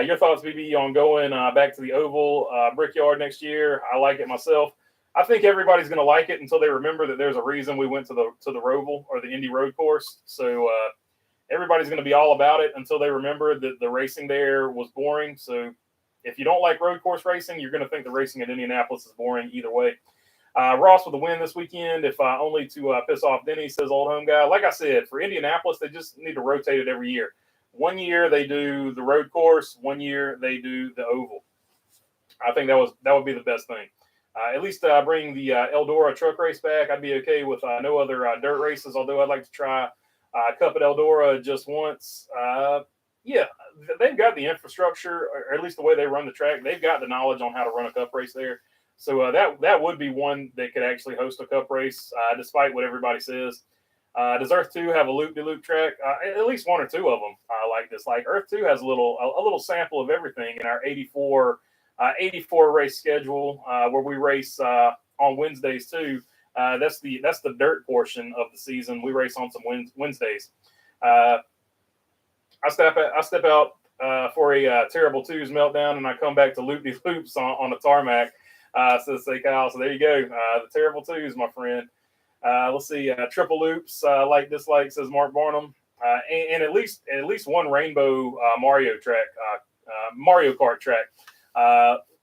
Your thoughts, BB, on going back to the Oval Brickyard next year? I like it myself. I think everybody's going to like it until they remember that there's a reason we went to the Roval or the Indy Road Course. So everybody's going to be all about it until they remember that the racing there was boring. So if you don't like road course racing, you're going to think the racing at Indianapolis is boring either way. Ross with a win this weekend, if only to piss off Denny, says old home guy. Like I said, for Indianapolis, they just need to rotate it every year. 1 year they do the road course, 1 year they do the oval. I think that would be the best thing. At least bring the Eldora truck race back. I'd be okay with no other dirt races, although I'd like to try Cup at Eldora just once. Yeah, they've got the infrastructure, or at least the way they run the track. They've got the knowledge on how to run a cup race there. So that would be one that could actually host a cup race, despite what everybody says. Does Earth 2 have a loop-de-loop track? At least one or two of them like this. Like Earth 2 has a little sample of everything in our 84 race schedule, where we race on Wednesdays too. That's the dirt portion of the season. We race on some Wednesdays. I step out for a terrible twos meltdown, and I come back to loop these loops on the tarmac. Says Kyle. So there you go. The terrible twos, my friend. Let's see. Triple loops, like dislike, says Mark Barnum. And at least one rainbow Mario Kart track.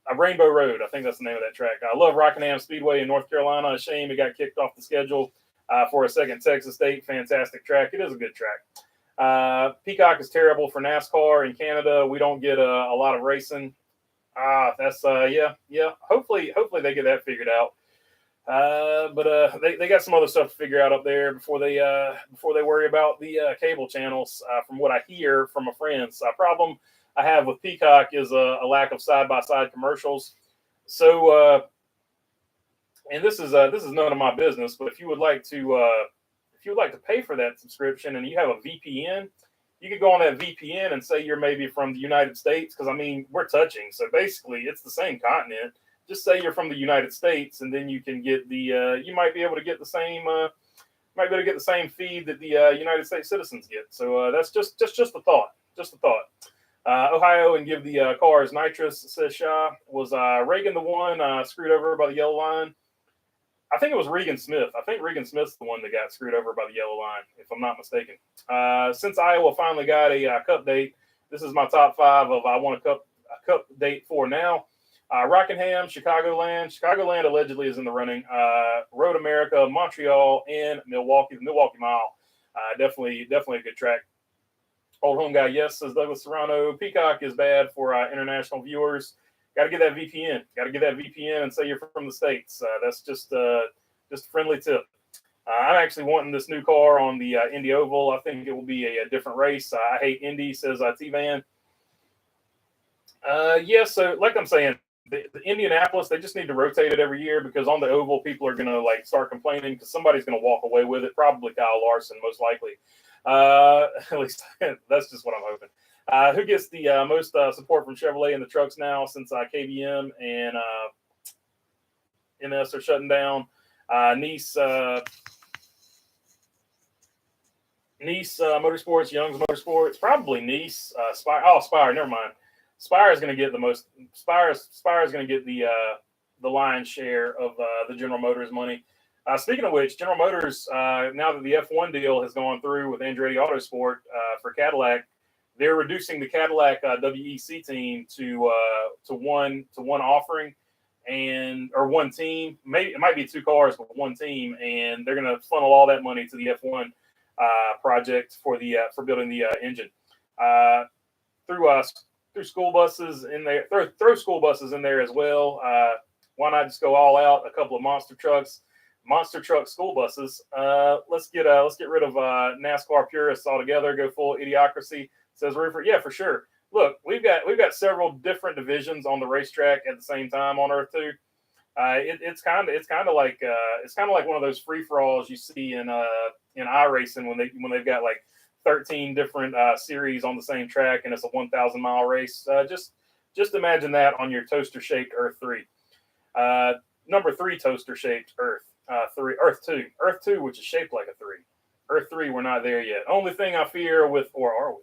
A Rainbow Road, I think that's the name of that track. I love Rockingham Speedway in North Carolina. A shame it got kicked off the schedule for a second Texas State. Fantastic track. It is a good track. Peacock is terrible for NASCAR in Canada. We don't get a lot of racing. That's yeah. Hopefully they get that figured out. But they got some other stuff to figure out up there before they worry about the cable channels. From what I hear from a friend, problem I have with Peacock is a lack of side-by-side commercials. So, and this is none of my business, but if you would like to pay for that subscription and you have a VPN, you could go on that VPN and say you're maybe from the United States, because I mean we're touching, so basically it's the same continent. Just say you're from the United States, and then you can get the you might be able to get the same feed that the United States citizens get. So that's just a thought. Just a thought. Ohio and give the cars nitrous, says Shaw. Was Reagan the one screwed over by the yellow line? I think it was Regan Smith. I think Regan Smith's the one that got screwed over by the yellow line, if I'm not mistaken. Since Iowa finally got a cup date, this is my top 5 of I want a cup date for now. Rockingham, Chicagoland. Chicagoland allegedly is in the running. Road America, Montreal, and Milwaukee. The Milwaukee Mile. Definitely a good track. Old home guy, yes, says Douglas Serrano. Peacock is bad for international viewers. Got to get that VPN. And say you're from the States. That's just a friendly tip. I'm actually wanting this new car on the Indy Oval. I think it will be a different race. I hate Indy, says T-Van. So like I'm saying, the Indianapolis, they just need to rotate it every year, because on the Oval, people are going to start complaining because somebody's going to walk away with it. Probably Kyle Larson, most likely. At least that's just what I'm hoping. Who gets the most support from Chevrolet in the trucks now, since KBM and NS are shutting down? Nice Motorsports, Young's Motorsports, probably Nice. Spire, never mind. Spire is going to get the most. Spire is going to get the lion's share of the General Motors money. Speaking of which, General Motors, now that the F1 deal has gone through with Andretti Autosport for Cadillac, they're reducing the Cadillac WEC team to one offering or one team. Maybe it might be 2 cars, but one team, and they're going to funnel all that money to the F1 project for building the engine through school buses in there. Throw school buses in there as well. Why not just go all out? A couple of monster truck school buses. Let's get rid of NASCAR purists altogether. Go full idiocracy, says Roofer. Yeah, for sure. Look, we've got several different divisions on the racetrack at the same time on Earth 2. It's kind of like one of those free for alls you see in iRacing when they've got 13 different series on the same track, and it's a 1,000-mile race. Just imagine that on your toaster-shaped Earth 3. Number 3 toaster-shaped Earth 2, which is shaped like a 3. Earth 3, we're not there yet. Only thing I fear with, or are we,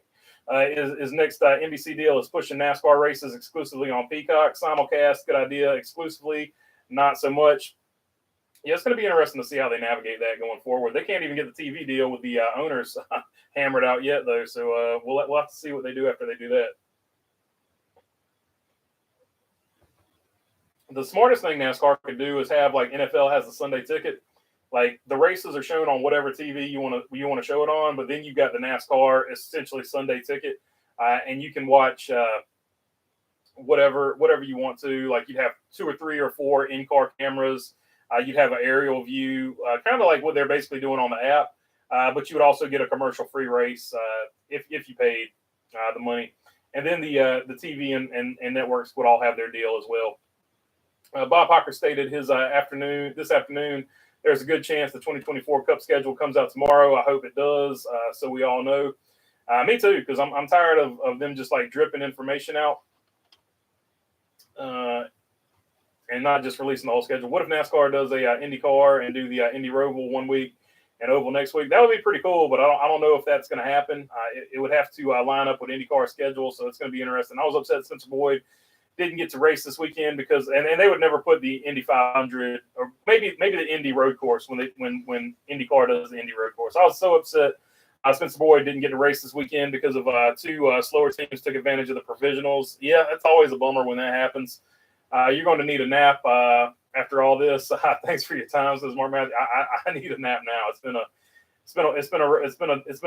is next NBC deal is pushing NASCAR races exclusively on Peacock. Simulcast, good idea. Exclusively, not so much. Yeah, it's going to be interesting to see how they navigate that going forward. They can't even get the TV deal with the owners hammered out yet, though. So we'll have to see what they do after they do that. The smartest thing NASCAR could do is have NFL has the Sunday ticket. The races are shown on whatever TV you want to show it on, but then you've got the NASCAR essentially Sunday ticket, and you can watch whatever you want to. You'd have 2 or 3 or 4 in-car cameras. You'd have an aerial view, kind of like what they're basically doing on the app, but you would also get a commercial-free race if you paid the money. And then the TV and networks would all have their deal as well. Bob Hocker stated this afternoon, there's a good chance the 2024 Cup schedule comes out tomorrow. I hope it does, so we all know. Me too, because I'm tired of them just dripping information out. and not just releasing the whole schedule. What if NASCAR does a IndyCar and do the Indy Roval one week and Oval next week? That would be pretty cool, but I don't know if that's going to happen. It would have to line up with IndyCar schedule, so it's going to be interesting. I was upset Spencer Boyd didn't get to race this weekend because, and they would never put the Indy 500 or maybe the Indy Road Course when IndyCar does the Indy Road Course. I was so upset. Spencer Boyd didn't get to race this weekend because of two slower teams took advantage of the provisionals. Yeah, it's always a bummer when that happens. You're going to need a nap after all this. Thanks for your time, says Mark Matthews. I need a nap now. It's been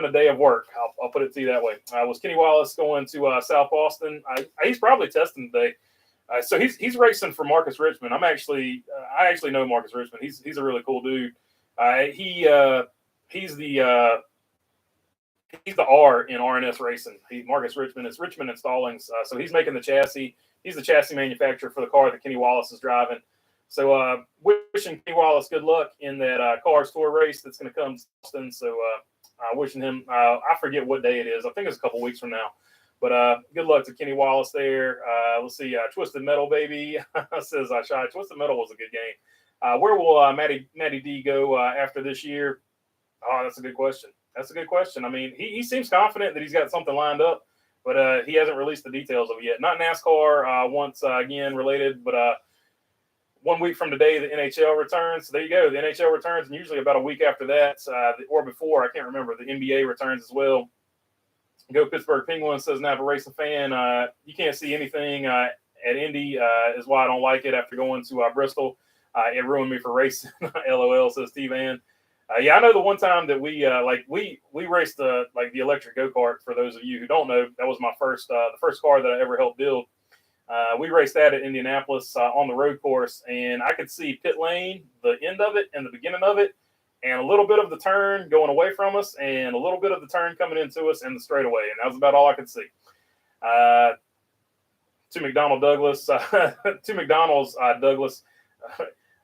a day of work. I'll put it to you that way. Was Kenny Wallace going to South Boston? He's probably testing today. So he's racing for Marcus Richmond. I actually know Marcus Richmond. He's a really cool dude. He's the R in RNS Racing. Marcus Richmond is Richmond Installings. So he's making the chassis. He's the chassis manufacturer for the car that Kenny Wallace is driving. So wishing Kenny Wallace good luck in that Cars Tour race that's going to come to Boston. So wishing him, I forget what day it is. I think it's a couple weeks from now. But good luck to Kenny Wallace there. Let's see. Twisted Metal, baby, says Shy. Twisted Metal was a good game. Where will Matty D go after this year? Oh, that's a good question. I mean, he seems confident that he's got something lined up, but he hasn't released the details of it yet. Not NASCAR once again related, but 1 week from today, the NHL returns. So there you go. The NHL returns, and usually about a week after that or before, I can't remember, the NBA returns as well. Go Pittsburgh Penguins, says Napa Racing fan. You can't see anything at Indy is why I don't like it after going to Bristol. It ruined me for racing. LOL, says T-Van. Yeah, I know the one time that we raced the electric go-kart. For those of you who don't know, that was my the first car that I ever helped build. We raced that at Indianapolis on the road course, and I could see pit lane, the end of it and the beginning of it, and a little bit of the turn going away from us, and a little bit of the turn coming into us and the straightaway, and that was about all I could see. To McDonnell Douglas, Douglas.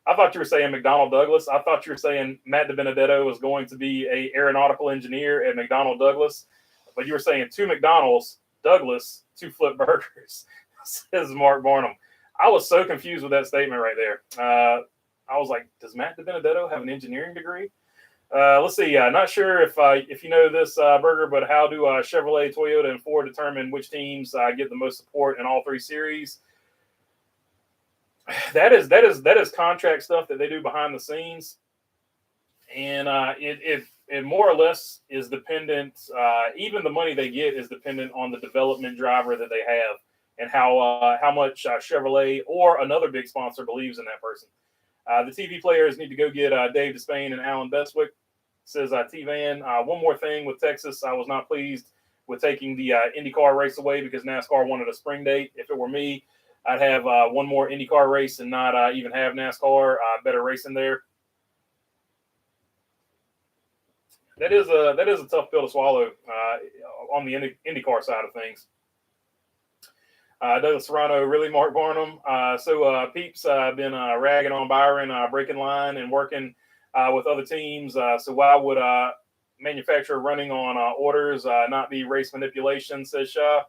I thought you were saying McDonnell Douglas. I thought you were saying Matt DiBenedetto was going to be a aeronautical engineer at McDonnell Douglas, but you were saying two McDonald's, Douglas, two flip burgers, says Mark Barnum. I was so confused with that statement right there. I was like, does Matt DiBenedetto have an engineering degree? Let's see. Not sure if you know this, Burger, but how do Chevrolet, Toyota, and Ford determine which teams get the most support in all three series? That is contract stuff that they do behind the scenes, and it more or less is dependent. Even the money they get is dependent on the development driver that they have and how much Chevrolet or another big sponsor believes in that person. The TV players need to go get Dave Despain and Alan Bestwick, says T-Van. One more thing with Texas, I was not pleased with taking the IndyCar race away because NASCAR wanted a spring date. If it were me, I'd have one more IndyCar race and not even have NASCAR. Better racing there. That is a tough pill to swallow on the IndyCar side of things. Douglas Serrano, really, Mark Barnum. So Peeps been ragging on Byron, breaking line and working with other teams. So why would manufacturer running on orders not be race manipulation, says Shaw?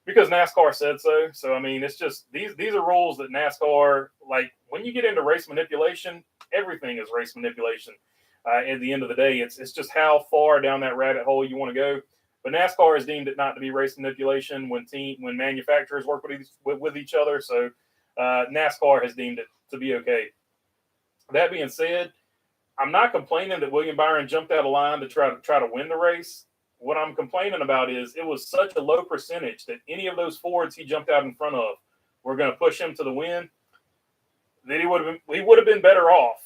Because NASCAR said so. So, I mean, it's just these are rules that NASCAR, like when you get into race manipulation, everything is race manipulation. At the end of the day, it's just how far down that rabbit hole you want to go. But NASCAR has deemed it not to be race manipulation when manufacturers work with each other. So NASCAR has deemed it to be okay. That being said, I'm not complaining that William Byron jumped out of line to try to win the race. What I'm complaining about is it was such a low percentage that any of those Fords he jumped out in front of were going to push him to the win. That he would have been better off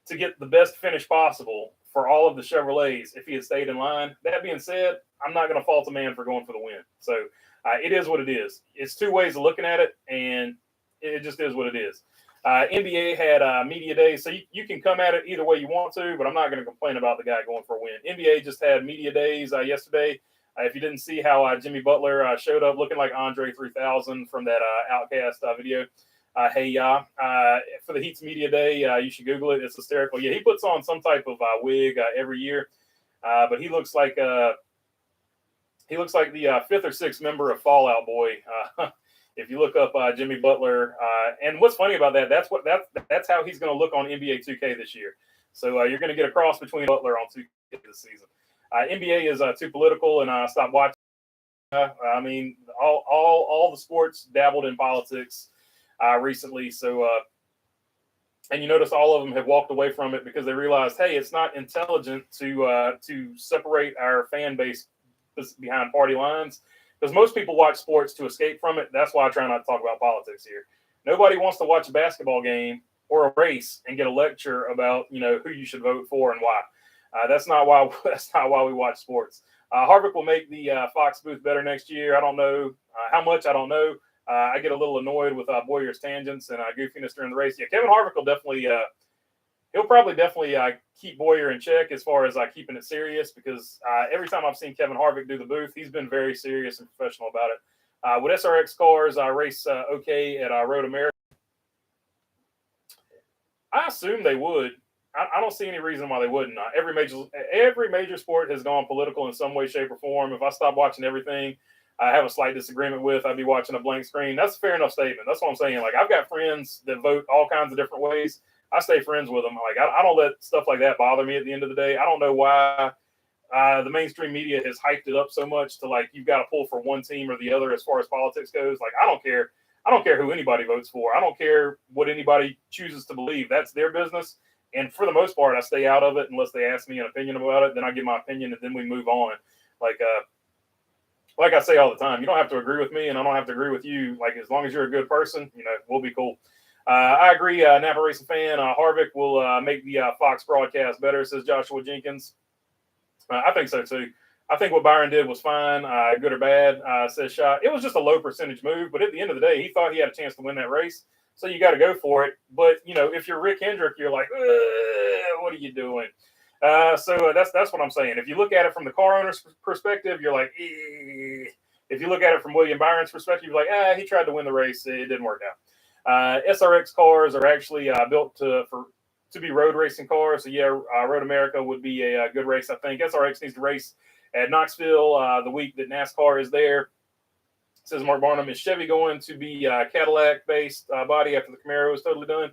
to get the best finish possible for all of the Chevrolets if he had stayed in line. That being said, I'm not going to fault a man for going for the win. So it is what it is. It's two ways of looking at it, and it just is what it is. NBA had media days, so you can come at it either way you want to, but I'm not going to complain about the guy going for a win. NBA just had media days yesterday. If you didn't see how Jimmy Butler showed up looking like Andre 3000 from that Outcast video, for the Heat's media day, you should Google it. It's hysterical. Yeah, he puts on some type of wig every year, but he looks like the fifth or sixth member of Fall Out Boy. If you look up Jimmy Butler, and what's funny about that, that's how he's going to look on NBA 2K this year. So you're going to get a cross between Butler on 2K this season. NBA is too political, and I stopped watching. I mean, all the sports dabbled in politics recently. So, and you notice all of them have walked away from it because they realized, hey, it's not intelligent to separate our fan base behind party lines. Because most people watch sports to escape from it. That's why I try not to talk about politics here. Nobody wants to watch a basketball game or a race and get a lecture about who you should vote for and why. That's not why we watch sports. Harvick will make the Fox booth better next year. I don't know how much. I don't know. I get a little annoyed with Boyer's tangents and goofiness during the race. Yeah, Kevin Harvick will definitely. He'll probably definitely keep Boyer in check as far as keeping it serious, because every time I've seen Kevin Harvick do the booth, he's been very serious and professional about it. Would SRX cars race okay at Road America? I assume they would. I don't see any reason why they wouldn't. Every major sport has gone political in some way, shape, or form. If I stop watching everything I have a slight disagreement with, I'd be watching a blank screen. That's a fair enough statement. That's what I'm saying. Like, I've got friends that vote all kinds of different ways. I stay friends with them. Like, I don't let stuff like that bother me at the end of the day. I don't know why the mainstream media has hyped it up so much to you've got to pull for one team or the other as far as politics goes. Like, I don't care. I don't care who anybody votes for. I don't care what anybody chooses to believe. That's their business. And for the most part, I stay out of it unless they ask me an opinion about it. Then I give my opinion and then we move on. Like I say all the time, you don't have to agree with me and I don't have to agree with you. Like, as long as you're a good person, we'll be cool. I agree. Napa Racing fan, Harvick will make the Fox broadcast better, says Joshua Jenkins. I think so too. I think what Byron did was fine, good or bad, says Shot. It was just a low percentage move, but at the end of the day, he thought he had a chance to win that race. So you got to go for it. But, if you're Rick Hendrick, you're like, what are you doing? So that's what I'm saying. If you look at it from the car owner's perspective, you're like, If you look at it from William Byron's perspective, you're like, he tried to win the race. It didn't work out. SRX cars are actually built to be road racing cars. So, yeah, Road America would be a good race, I think. SRX needs to race at Knoxville the week that NASCAR is there. Says Mark Barnum, is Chevy going to be Cadillac-based body after the Camaro is totally done?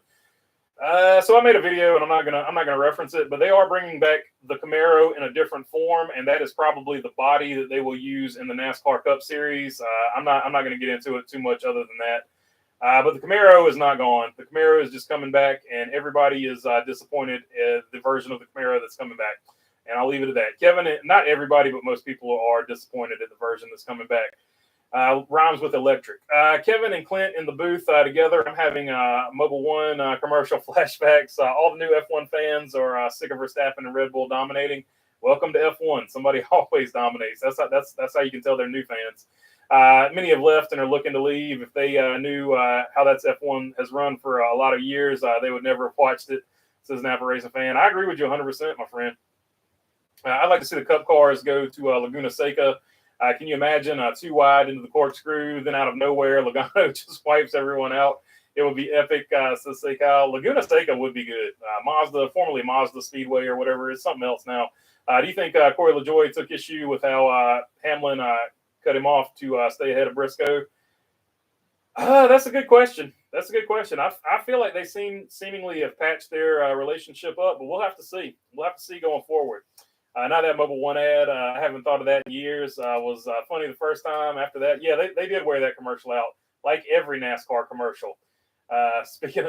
So I made a video, and I'm not gonna reference it, but they are bringing back the Camaro in a different form, and that is probably the body that they will use in the NASCAR Cup Series. I'm not gonna get into it too much other than that. But the Camaro is not gone. The Camaro is just coming back, and everybody is disappointed at the version of the Camaro that's coming back. And I'll leave it at that. Kevin, not everybody, but most people are disappointed at the version that's coming back. Rhymes with electric. Kevin and Clint in the booth together. I'm having Mobile One commercial flashbacks. All the new F1 fans are sick of Verstappen and Red Bull dominating. Welcome to F1. Somebody always dominates. That's how you can tell they're new fans. Many have left and are looking to leave. If they knew how that's F1 has run for a lot of years, they would never have watched it, says Napa Racing fan. I agree with you 100%, my friend. I'd like to see the Cup cars go to Laguna Seca. Can you imagine too wide into the corkscrew, then out of nowhere, Logano just wipes everyone out? It would be epic, says Seca. Laguna Seca would be good. Formerly Mazda Speedway or whatever, it's something else now. Do you think Corey LaJoie took issue with how Hamlin cut him off to stay ahead of Briscoe? That's a good question. I feel like they seemingly have patched their relationship up, but we'll have to see. We'll have to see going forward. Not that Mobile One ad. I haven't thought of that in years. Was funny the first time. After that, yeah, they did wear that commercial out, like every NASCAR commercial. Speaking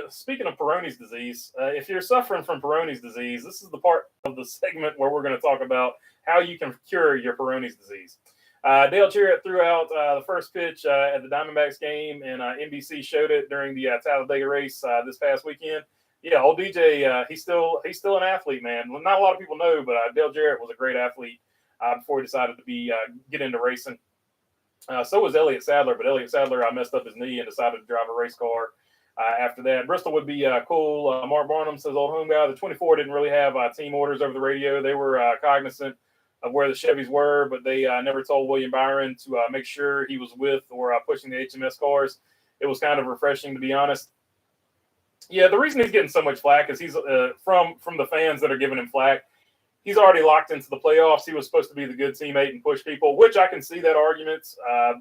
of Peyronie's disease, if you're suffering from Peyronie's disease, this is the part of the segment where we're going to talk about how you can cure your Peyronie's disease. Dale Jarrett threw out the first pitch at the Diamondbacks game, and NBC showed it during the Talladega race this past weekend. Yeah, old DJ, he's still an athlete, man. Not a lot of people know, but Dale Jarrett was a great athlete before he decided to get into racing. So was Elliott Sadler, but Elliott Sadler messed up his knee and decided to drive a race car after that. Bristol would be cool. Mark Barnum says, old home guy, the 24 didn't really have team orders over the radio. They were cognizant of where the Chevys were, but they never told William Byron to make sure he was with or pushing the HMS cars. It was kind of refreshing, to be honest. Yeah, the reason he's getting so much flack is he's from the fans that are giving him flack. He's already locked into the playoffs. He was supposed to be the good teammate and push people, which I can see that argument.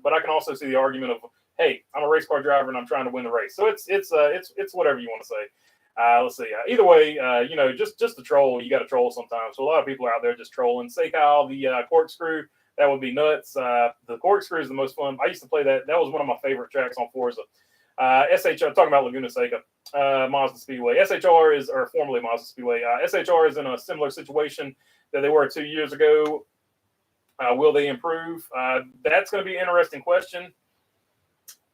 But I can also see the argument of hey, I'm a race car driver and I'm trying to win the race. So it's whatever you want to say. Let's see. Either way, just to troll, you got to troll sometimes. So a lot of people are out there just trolling. Say Kyle, the corkscrew, that would be nuts. The corkscrew is the most fun. I used to play that. That was one of my favorite tracks on Forza. SHR, talking about Laguna Seca, Mazda Speedway. SHR is, or formerly Mazda Speedway. SHR is in a similar situation that they were 2 years ago. Will they improve? That's going to be an interesting question.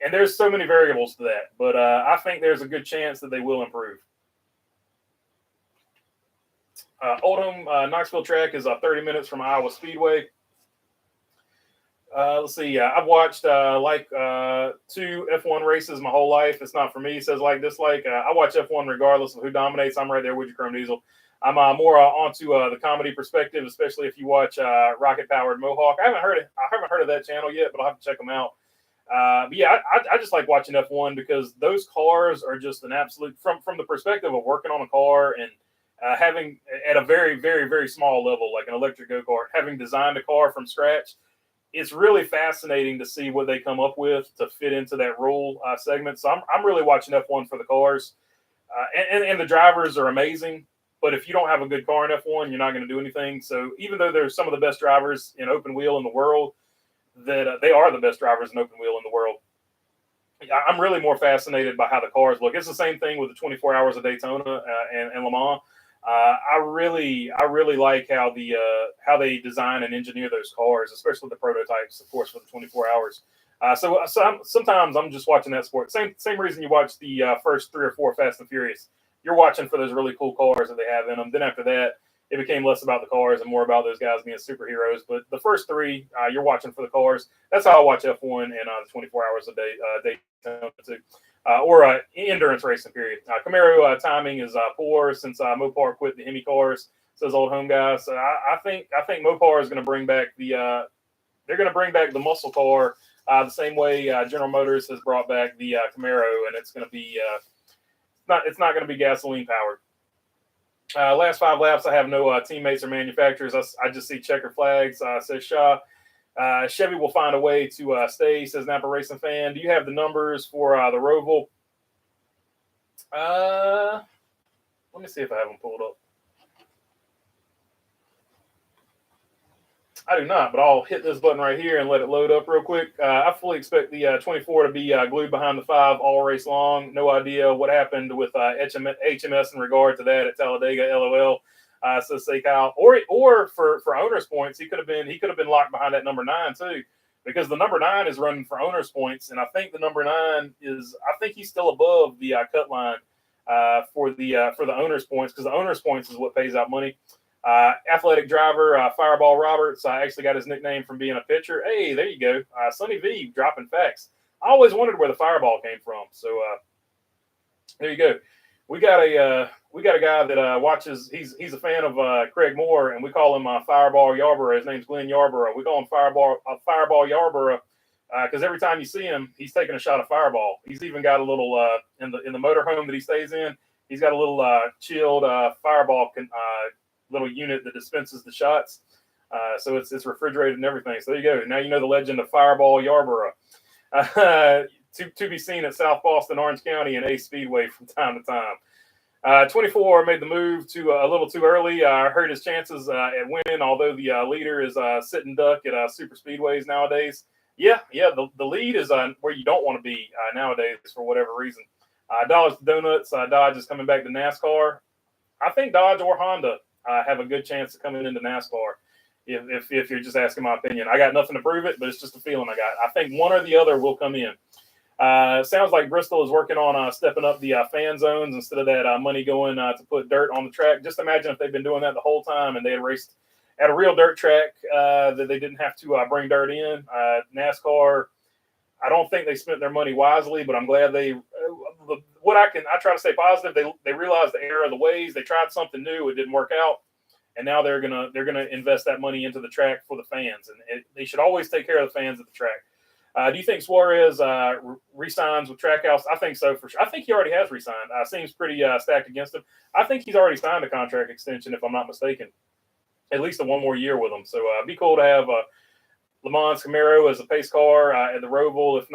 And there's so many variables to that. But I think there's a good chance that they will improve. Oldham Knoxville track is 30 minutes from Iowa Speedway. Let's see. I've watched two F1 races my whole life. It's not for me. It says like dislike. I watch F1 regardless of who dominates. I'm right there with you, Chrome Diesel. I'm more onto the comedy perspective, especially if you watch Rocket Powered Mohawk. I haven't heard of that channel yet, but I'll have to check them out. But yeah, I just like watching F1 because those cars are just an absolute, from the perspective of working on a car and having at a very, very, very small level, like an electric go-kart, having designed a car from scratch. It's really fascinating to see what they come up with to fit into that rule segment. So I'm really watching F1 for the cars, and the drivers are amazing. But if you don't have a good car in F1, you're not going to do anything. So even though there's some of the best drivers in open wheel in the world, that they are the best drivers in open wheel in the world, I'm really more fascinated by how the cars look. It's the same thing with the 24 Hours of Daytona and Le Mans. I really like how they design and engineer those cars, especially the prototypes, of course, for the 24 hours. Sometimes I'm just watching that sport. Same reason you watch the first 3 or 4 Fast and Furious. You're watching for those really cool cars that they have in them. Then after that, it became less about the cars and more about those guys being superheroes. But the first 3, you're watching for the cars. That's how I watch F1 and the 24 Hours a day Daytona too. Or endurance racing period. Camaro timing is poor since Mopar quit the Hemi cars, says old home guy. So I think Mopar is going to bring back they're going to bring back the muscle car the same way General Motors has brought back the Camaro, and it's going to be it's not going to be gasoline powered. Last 5 laps, I have no teammates or manufacturers. I just see checker flags. Says Shaw. Chevy will find a way to stay, says Napa Racing Fan. Do you have the numbers for the Roval? Let me see if I have them pulled up. I do not, but I'll hit this button right here and let it load up real quick. I fully expect the 24 to be glued behind the 5 all race long. No idea what happened with HMS in regard to that at Talladega. LOL. So say Kyle, or for owners points, he could have been locked behind that number 9 too, because the number 9 is running for owners points, and I think the number 9 he's still above the cut line for the owners points, because the owners points is what pays out money. Athletic driver Fireball Roberts actually got his nickname from being a pitcher. Hey, there you go, Sonny V dropping facts. I always wondered where the Fireball came from, so there you go. We got a guy that watches. He's a fan of Craig Moore, and we call him Fireball Yarborough. His name's Glenn Yarborough. We call him Fireball Yarborough because every time you see him, he's taking a shot of Fireball. He's even got a little in the motorhome that he stays in. He's got a little chilled Fireball little unit that dispenses the shots. So it's refrigerated and everything. So there you go. Now you know the legend of Fireball Yarborough. To be seen at South Boston, Orange County, and Ace Speedway from time to time. 24 made the move to a little too early. Hurt his chances at winning, although the leader is sitting duck at super speedways nowadays. Yeah, the lead is where you don't want to be nowadays for whatever reason. Dollars to Donuts, Dodge is coming back to NASCAR. I think Dodge or Honda have a good chance of coming into NASCAR. If you're just asking my opinion, I got nothing to prove it, but it's just a feeling I got. I think one or the other will come in. Sounds like Bristol is working on stepping up the fan zones instead of that money going to put dirt on the track. Just imagine if they've been doing that the whole time and they had raced at a real dirt track that they didn't have to bring dirt in. NASCAR, I don't think they spent their money wisely, but I'm glad they. I try to stay positive. They realized the error of the ways. They tried something new. It didn't work out, and now they're gonna invest that money into the track for the fans. And they should always take care of the fans at the track. Do you think Suarez re-signs with Trackhouse? I think so for sure. I think he already has re-signed. Seems pretty stacked against him. I think he's already signed a contract extension, if I'm not mistaken. At least a 1 more year with him. So it'd be cool to have. Le Mans Camaro as a pace car at the Roval, if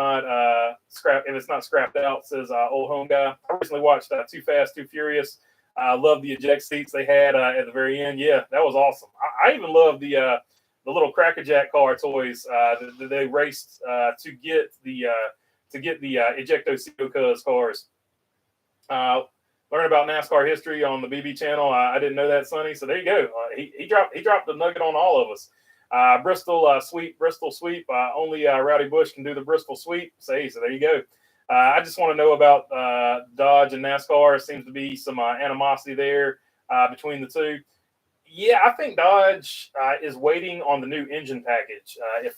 it's not scrapped out, says old home guy. I recently watched Too Fast, Too Furious. I love the eject seats they had at the very end. Yeah, that was awesome. I even love the little Crackerjack car toys that they raced to get the Ejecto cars. Learn about NASCAR history on the BB channel. I didn't know that, Sonny. So there you go. He dropped the nugget on all of us. Bristol sweep. Only Rowdy Bush can do the Bristol sweep. So there you go. I just want to know about Dodge and NASCAR. Seems to be some animosity there between the two. Yeah, I think Dodge is waiting on the new engine package. If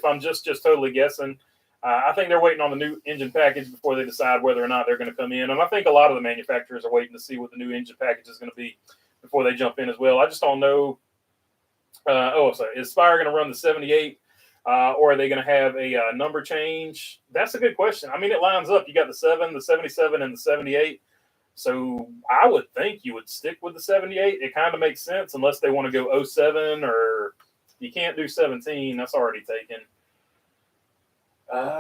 I'm just totally guessing, I think they're waiting on the new engine package before they decide whether or not they're going to come in. And I think a lot of the manufacturers are waiting to see what the new engine package is going to be before they jump in as well. I just don't know. Is Spire going to run the 78? Or are they going to have a number change? That's a good question. I mean, it lines up. You got the 7, the 77, and the 78. So I would think you would stick with the 78. It kind of makes sense unless they want to go 07 or you can't do 17. That's already taken.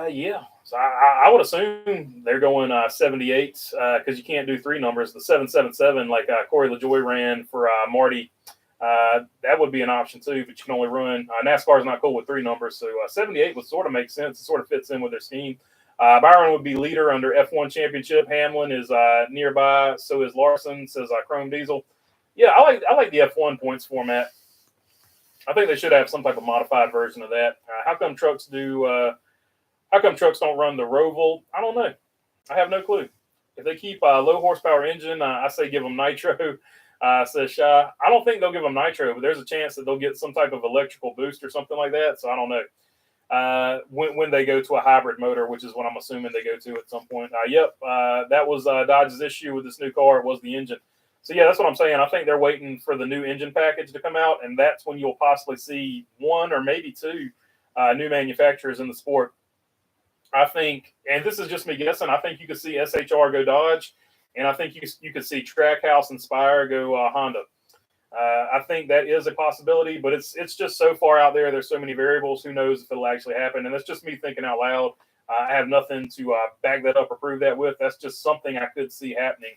Yeah. So I would assume they're going 78 because you can't do 3 numbers. The 777, like Corey LaJoie ran for Marty. That would be an option too, but you can only run. NASCAR is not cool with 3 numbers, so 78 would sort of make sense. It sort of fits in with their scheme. Byron would be leader under F1 championship. Hamlin is nearby. So is Larson, says Chrome Diesel. Yeah, I like the F1 points format. I think they should have some type of modified version of that. How come trucks don't run the Roval? I don't know. I have no clue. If they keep a low horsepower engine, I say give them nitro. Says Shy. I don't think they'll give them nitro, but there's a chance that they'll get some type of electrical boost or something like that. So I don't know. When they go to a hybrid motor, which is what I'm assuming they go to at some point. That was Dodge's issue with this new car. It was the engine. So, yeah, that's what I'm saying. I think they're waiting for the new engine package to come out, and that's when you'll possibly see 1 or maybe 2 new manufacturers in the sport. I think, and this is just me guessing, I think you could see SHR go Dodge, and I think you could see Trackhouse and Spire go Honda. I think that is a possibility, but it's just so far out there. There's so many variables. Who knows if it'll actually happen? And that's just me thinking out loud. I have nothing to back that up or prove that with. That's just something I could see happening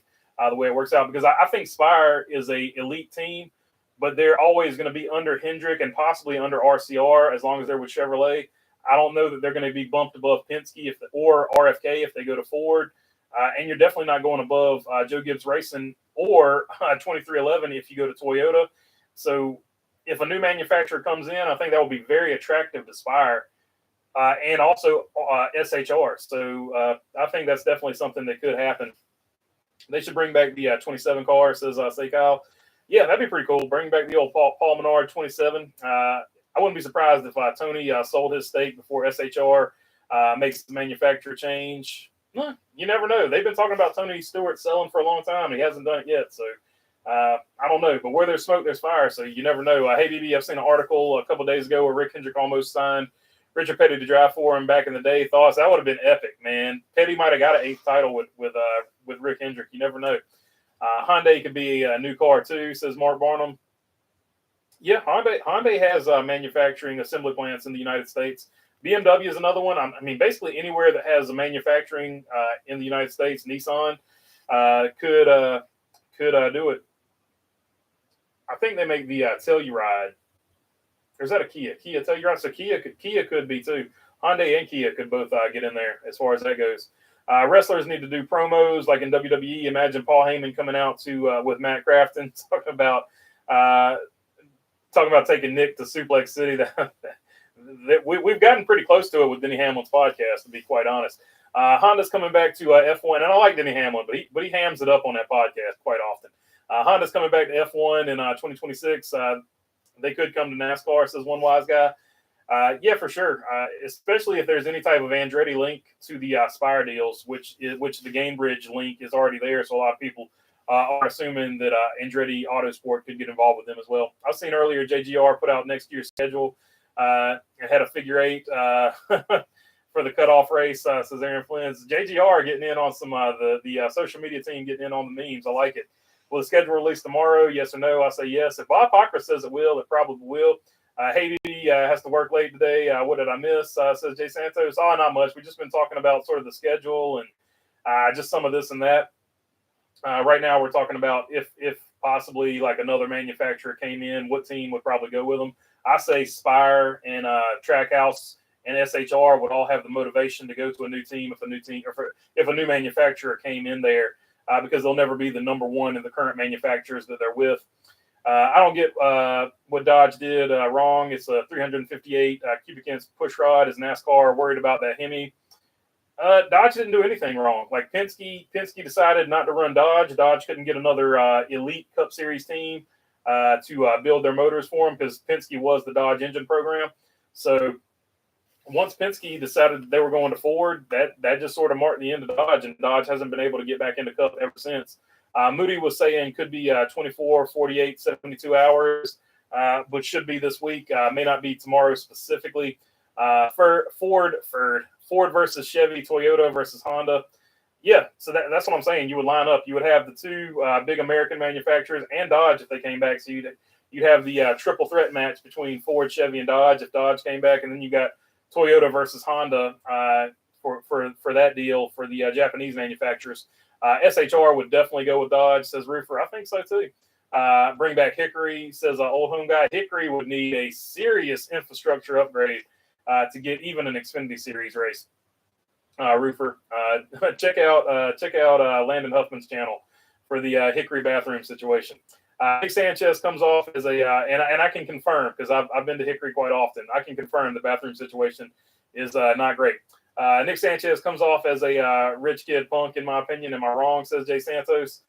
the way it works out. Because I think Spire is a elite team, but they're always going to be under Hendrick and possibly under RCR as long as they're with Chevrolet. I don't know that they're going to be bumped above Penske or RFK if they go to Ford. And you're definitely not going above Joe Gibbs Racing or 2311 if you go to Toyota. So if a new manufacturer comes in, I think that will be very attractive to Spire and also SHR. So I think that's definitely something that could happen. They should bring back the 27 car, says Say Kyle. Yeah, that'd be pretty cool. Bring back the old Paul Menard 27. I wouldn't be surprised if Tony sold his stake before SHR makes the manufacturer change. You never know. They've been talking about Tony Stewart selling for a long time. He hasn't done it yet. So I don't know. But where there's smoke, there's fire. So you never know. Hey, BB, I've seen an article a couple of days ago where Rick Hendrick almost signed Richard Petty to drive for him back in the day. Thoughts? That would have been epic, man. Petty might have got an 8th title with Rick Hendrick. You never know. Hyundai could be a new car too, says Mark Barnum. Yeah, Hyundai has manufacturing assembly plants in the United States. BMW is another one. I mean, basically anywhere that has a manufacturing in the United States, Nissan could do it. I think they make the Telluride. Or is that a Kia? Kia Telluride. So Kia could be too. Hyundai and Kia could both get in there as far as that goes. Wrestlers need to do promos like in WWE. Imagine Paul Heyman coming out to with Matt Crafton talking about taking Nick to Suplex City. We've gotten pretty close to it with Denny Hamlin's podcast, to be quite honest. Honda's coming back to F1, and I like Denny Hamlin, but he hams it up on that podcast quite often. Honda's coming back to F1 in 2026. They could come to NASCAR, says one wise guy. Yeah, for sure. Especially if there's any type of Andretti link to the Spire deals, which the Gamebridge link is already there. So a lot of people are assuming that Andretti Autosport could get involved with them as well. I've seen earlier JGR put out next year's schedule. It had a figure 8 for the cutoff race, says Aaron Flynn's. JGR getting in on some the social media team getting in on the memes. I like it. Will the schedule release tomorrow? Yes or no? I say yes. If Bob Pocker says it will, it probably will. Hey, Moody has to work late today. What did I miss? Says Jay Santos. Oh, not much. We've just been talking about sort of the schedule and just some of this and that. Right now, we're talking about if possibly like another manufacturer came in, what team would probably go with them. I say Spire and Trackhouse and SHR would all have the motivation to go to a new team if a new manufacturer came in there, because they'll never be the number one in the current manufacturers that they're with. I don't get what Dodge did wrong. It's a 358 cubic inch push rod. Is NASCAR worried about that Hemi? Dodge didn't do anything wrong. Like Penske decided not to run Dodge. Dodge couldn't get another elite Cup Series team to build their motors for them because Penske was the Dodge engine program. So once Penske decided they were going to Ford, that just sort of marked the end of Dodge, and Dodge hasn't been able to get back into Cup ever since. Moody was saying could be 24, 48, 72 hours, but should be this week. May not be tomorrow specifically. Ford versus Chevy, Toyota versus Honda. Yeah, so that's what I'm saying. You would line up. You would have the two big American manufacturers and Dodge if they came back. So you'd have the triple threat match between Ford, Chevy, and Dodge if Dodge came back, and then you got Toyota versus Honda for that deal for the Japanese manufacturers. SHR would definitely go with Dodge, says Roofer. I think so too. Bring back Hickory, says old home guy. Hickory would need a serious infrastructure upgrade to get even an Xfinity Series race. Roofer, check out Landon Huffman's channel for the Hickory bathroom situation. Nick Sanchez comes off as and I can confirm because I've been to Hickory quite often. I can confirm the bathroom situation is not great. Nick Sanchez comes off as a rich kid punk, in my opinion. Am I wrong? Says Jay Santos.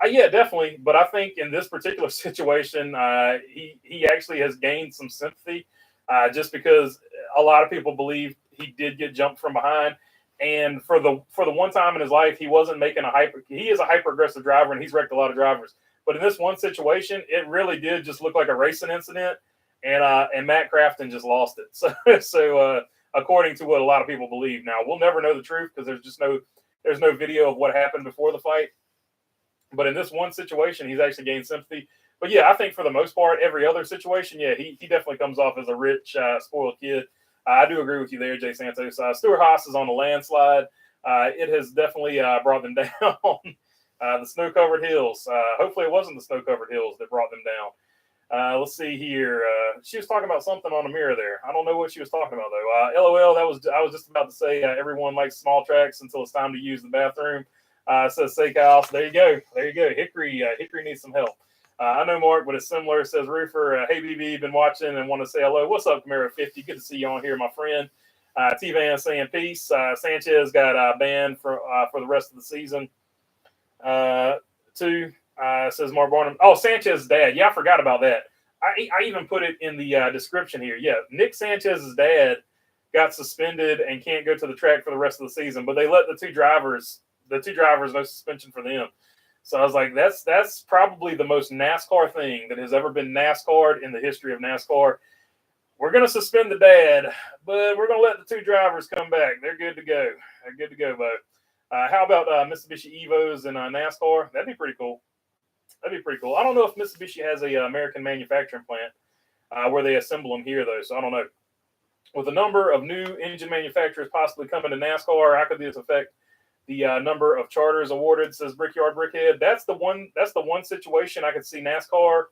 Yeah, definitely. But I think in this particular situation, he actually has gained some sympathy just because a lot of people believe he did get jumped from behind. And for the one time in his life, he wasn't making he is a hyper aggressive driver, and he's wrecked a lot of drivers. But in this one situation, it really did just look like a racing incident, and Matt Crafton just lost it. So according to what a lot of people believe. Now, we'll never know the truth because there's no video of what happened before the fight. But in this one situation, he's actually gained sympathy. But yeah, I think for the most part, every other situation, yeah, he definitely comes off as a rich, spoiled kid. I do agree with you there, Jay Santos. Stuart Haas is on the landslide. It has definitely brought them down. The snow-covered hills. Hopefully it wasn't the snow-covered hills that brought them down. Let's see here. She was talking about something on the mirror there. I don't know what she was talking about, though. LOL, I was just about to say everyone likes small tracks until it's time to use the bathroom. Says Steakhouse. There you go. Hickory needs some help. I know Mark, but it's similar. Says Roofer. Hey, BB, been watching and want to say hello. What's up, Camaro 50? Good to see you on here, my friend. T-Van saying peace. Sanchez got banned for the rest of the season. Says Mark Barnum. Oh, Sanchez's dad. Yeah, I forgot about that. I even put it in the description here. Yeah, Nick Sanchez's dad got suspended and can't go to the track for the rest of the season, but they let the two drivers, no suspension for them. So I was like, that's probably the most NASCAR thing that has ever been NASCAR'd in the history of NASCAR. We're going to suspend the dad, but we're going to let the two drivers come back. They're good to go. Bo. How about Mitsubishi Evos in NASCAR? That'd be pretty cool. I don't know if Mitsubishi has a American manufacturing plant where they assemble them here, though, so I don't know. With the number of new engine manufacturers possibly coming to NASCAR, how could this affect the number of charters awarded? Says Brickyard Brickhead. That's the one situation I could see NASCAR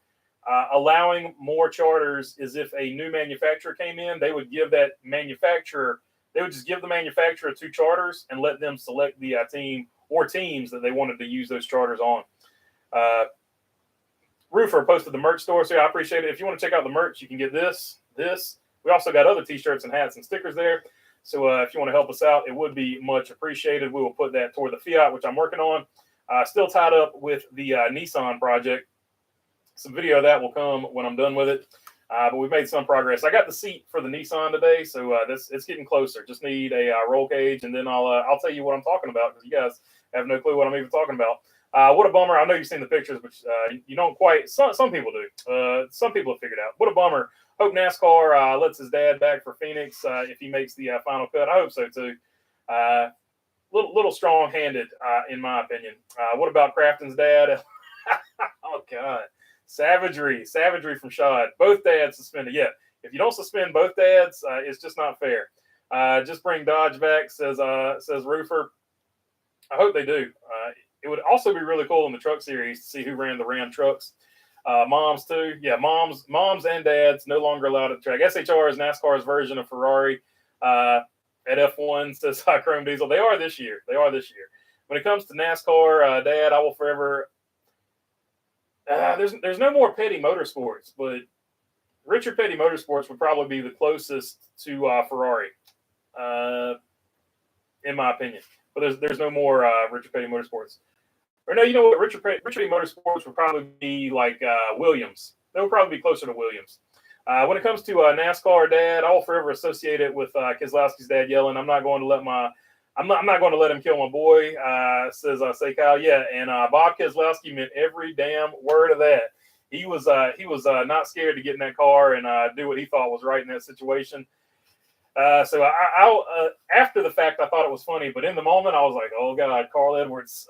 allowing more charters is if a new manufacturer came in, they would give that manufacturer. They would just give the manufacturer two charters and let them select the team or teams that they wanted to use those charters on. Roofer posted the merch store, so I appreciate it. If you want to check out the merch, you can get this. We also got other T-shirts and hats and stickers there. So if you want to help us out, it would be much appreciated. We will put that toward the Fiat, which I'm working on. Still tied up with the Nissan project. Some video of that will come when I'm done with it. But we've made some progress. I got the seat for the Nissan today, so it's getting closer. Just need a roll cage, and then I'll tell you what I'm talking about because you guys have no clue what I'm even talking about. What a bummer. I know you've seen the pictures, but you don't quite. Some people do. Some people have figured out. What a bummer. Hope NASCAR lets his dad back for Phoenix if he makes the final cut. I hope so, too. Little strong-handed, in my opinion. What about Crafton's dad? Oh, God. Savagery from Shad. Both dads suspended. Yeah, If you don't suspend both dads, it's just not fair. Just bring Dodge back, says Roofer. I hope they do. It would also be really cool in the truck series to see who ran the Ram trucks. Moms too. Yeah, moms and dads no longer allowed at the track. SHR is NASCAR's version of Ferrari. At F1, says Chrome Diesel. They are this year. When it comes to NASCAR, Dad, I will forever. There's no more Petty Motorsports, but Richard Petty Motorsports would probably be the closest to Ferrari, in my opinion. But there's no more Richard Petty Motorsports. Or no, you know what? Richard Petty Motorsports would probably be like Williams. They would probably be closer to Williams. When it comes to NASCAR, Dad, I will forever associate it with Keselowski's dad yelling, "I'm not going to let him kill my boy," says Say Kyle. Yeah, and Bob Keselowski meant every damn word of that. He was not scared to get in that car and do what he thought was right in that situation. So I after the fact, I thought it was funny, but in the moment, I was like, "Oh God, Carl Edwards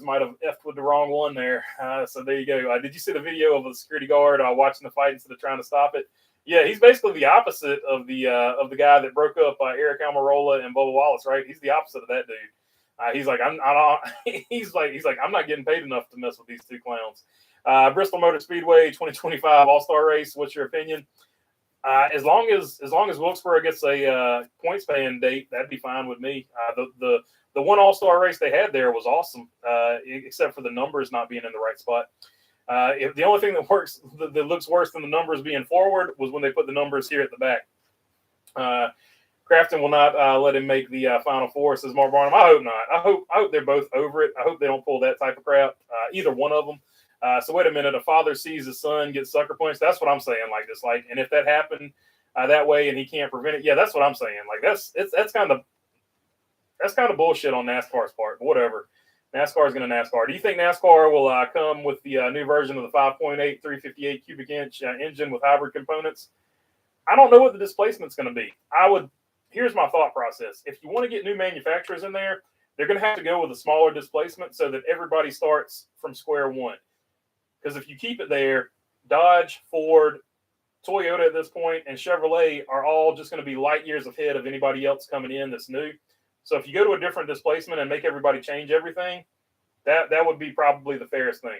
might have effed with the wrong one there." So there you go. Did you see the video of the security guard watching the fight instead of trying to stop it? Yeah, he's basically the opposite of the guy that broke up Eric Almirola and Bubba Wallace, right? He's the opposite of that dude. He's like, I'm not getting paid enough to mess with these two clowns. Bristol Motor Speedway 2025 All-Star Race. What's your opinion? As long as Wilkesboro gets a points paying date, that'd be fine with me. The one All-Star race they had there was awesome, except for the numbers not being in the right spot. If the only thing that looks worse than the numbers being forward was when they put the numbers here at the back. Crafton will not let him make the Final Four, says Mark Barnum. I hope not. I hope they're both over it. I hope they don't pull that type of crap. Either one of them. So wait a minute. A father sees his son get sucker points. That's what I'm saying. And if that happened that way and he can't prevent it, yeah, that's what I'm saying. That's kind of bullshit on NASCAR's part. But whatever. NASCAR is going to NASCAR. Do you think NASCAR will come with the new version of the 5.8 358 cubic inch engine with hybrid components? I don't know what the displacement's going to be. Here's my thought process. If you want to get new manufacturers in there, they're going to have to go with a smaller displacement so that everybody starts from square one. Because if you keep it there, Dodge, Ford, Toyota at this point, and Chevrolet are all just going to be light years ahead of anybody else coming in that's new. So if you go to a different displacement and make everybody change everything, that would be probably the fairest thing.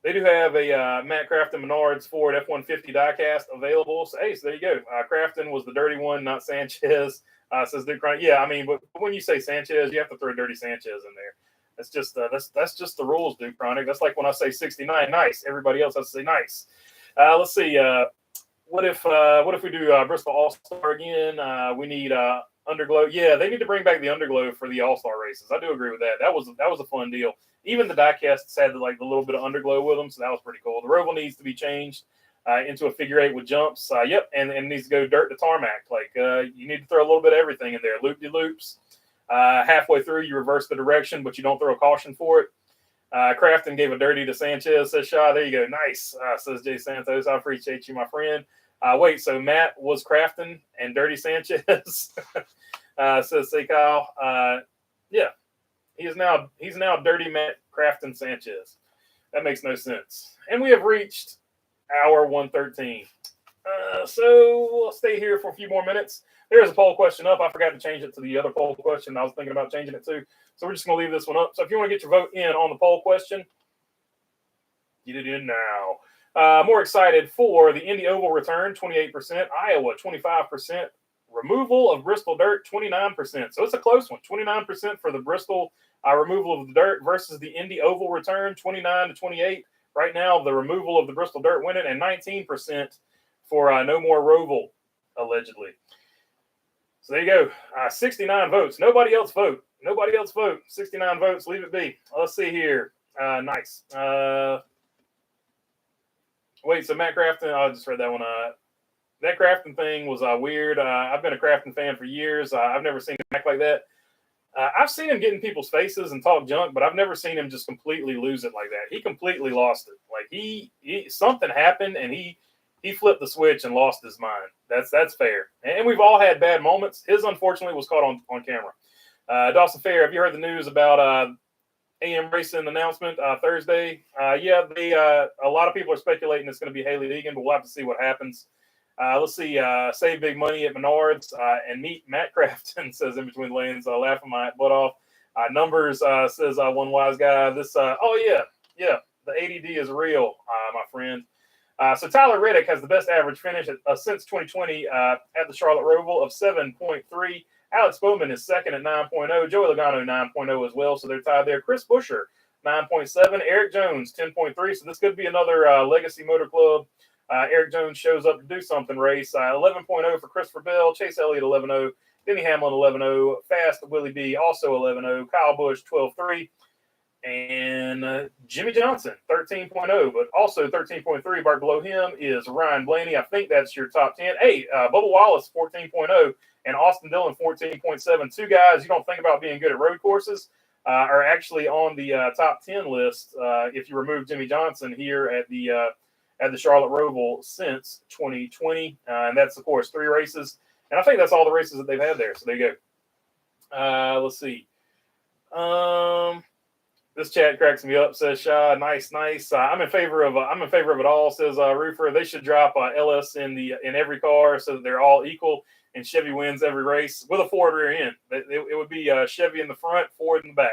They do have a Matt Crafton Menards Ford F-150 diecast available. So, so there you go. Crafton was the dirty one, not Sanchez. Says Duke Chronic. Yeah, I mean, but when you say Sanchez, you have to throw Dirty Sanchez in there. That's just that's just the rules, Duke Chronic. That's like when I say 69, nice. Everybody else has to say nice. Let's see. What if we do Bristol All-Star again? We need underglow. Yeah, they need to bring back the underglow for the All-Star races. I do agree with that. That was a fun deal. Even the diecasts had the little bit of underglow with them, so that was pretty cool. The Roval needs to be changed into a figure 8 with jumps. Yep, and it needs to go dirt to tarmac. You need to throw a little bit of everything in there. Loop-de-loops. Halfway through, you reverse the direction, but you don't throw a caution for it. Crafton gave a dirty to Sanchez, says Shaw. There you go. Nice, says Jay Santos. I appreciate you, my friend. Wait, so Matt was Crafton and Dirty Sanchez, says Say Kyle. Yeah, he's now Dirty Matt Crafton Sanchez. That makes no sense. And we have reached hour 113. So we'll stay here for a few more minutes. There is a poll question up. I forgot to change it to the other poll question. I was thinking about changing it too. So we're just going to leave this one up. So if you want to get your vote in on the poll question, get it in now. More excited for the Indy Oval return, 28%. Iowa, 25%. Removal of Bristol dirt, 29%. So it's a close one. 29% for the Bristol removal of the dirt versus the Indy Oval return, 29 to 28. Right now, the removal of the Bristol dirt winning, and 19% for no more Roval, allegedly. So there you go. 69 votes. Nobody else vote. 69 votes. Leave it be. Let's see here. Nice. Wait, so Matt Crafton, I just read that one. That Crafton thing was weird. I've been a Crafton fan for years. I've never seen him act like that. I've seen him get in people's faces and talk junk, but I've never seen him just completely lose it like that. He completely lost it. He something happened and he flipped the switch and lost his mind. That's fair. And we've all had bad moments. His, unfortunately, was caught on camera. Dawson Fair, have you heard the news about AM racing announcement Thursday. Yeah, a lot of people are speculating it's going to be Haley Deegan, but we'll have to see what happens. Let's see. Save big money at Menards and meet Matt Crafton, says in between lanes, laughing my butt off. Numbers says one wise guy. This oh yeah, the ADD is real, my friend. So Tyler Reddick has the best average finish since 2020 at the Charlotte Roval of 7.3. Alex Bowman is second at 9.0. Joey Logano 9.0 as well, so they're tied there. Chris Buescher 9.7. Eric Jones 10.3. So this could be another Legacy Motor Club. Eric Jones shows up to do something race. 11.0 for Christopher Bell. Chase Elliott 11.0. Denny Hamlin 11.0. Fast Willie B also 11.0. Kyle Busch 12.3. And Jimmy Johnson, 13.0, but also 13.3 right below him is Ryan Blaney. I think that's your top 10. Hey, Bubba Wallace, 14.0, and Austin Dillon, 14.7. Two guys you don't think about being good at road courses are actually on the top 10 list if you remove Jimmy Johnson here at the Charlotte Roval since 2020. And that's, of course, 3 races. And I think that's all the races that they've had there. So there you go. Let's see. This chat cracks me up. Says Shaw, nice. I'm in favor of it all. Says Roofer. They should drop LS in every car so that they're all equal and Chevy wins every race with a Ford rear end. It would be Chevy in the front, Ford in the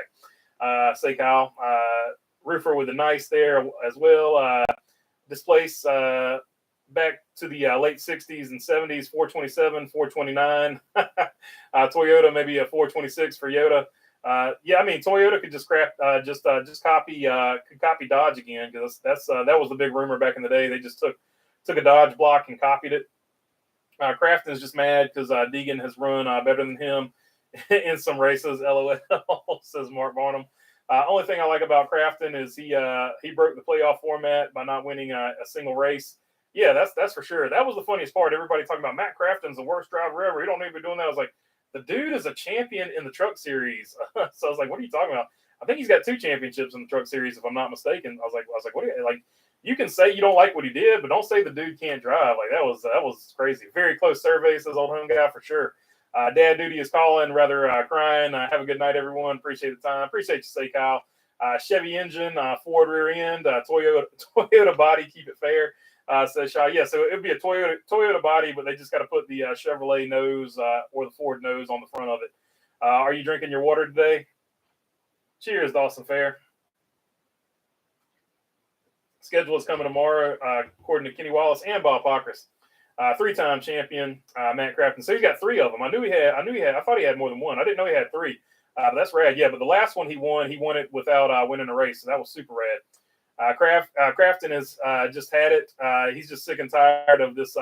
back. Say Kyle. Roofer with a nice there as well. Displace back to the late 60s and 70s. 427, 429. Toyota maybe a 426 for Yoda. Yeah, I mean Toyota could just copy Dodge again because that was the big rumor back in the day. They just took a Dodge block and copied it. Crafton's just mad because Deegan has run better than him in some races. LOL, says Mark Barnum. Only thing I like about Crafton is he broke the playoff format by not winning a single race. Yeah, that's for sure. That was the funniest part. Everybody talking about Matt Crafton's the worst driver ever. He don't need to be doing that. I was like, the dude is a champion in the Truck Series. So I was like, what are you talking about? I think he's got 2 championships in the Truck Series, if I'm not mistaken. I was like, what? You can say you don't like what he did, but don't say the dude can't drive. Like that was crazy. Very close survey, says old home guy for sure. Dad duty is calling, rather crying. Have a good night, everyone. Appreciate the time. Appreciate you, say Kyle. Chevy engine, Ford rear end, Toyota body. Keep it fair. Says Shaw. Yeah, so it would be a Toyota body, but they just got to put the Chevrolet nose or the Ford nose on the front of it. Are you drinking your water today? Cheers, Dawson Fair. Schedule is coming tomorrow, according to Kenny Wallace and Bob Pockris. 3-time champion, Matt Crafton. So he's got 3 of them. I thought he had more than 1. I didn't know he had 3. But that's rad. Yeah, but the last one he won it without winning a race. So that was super rad. Crafton has just had it. He's just sick and tired of this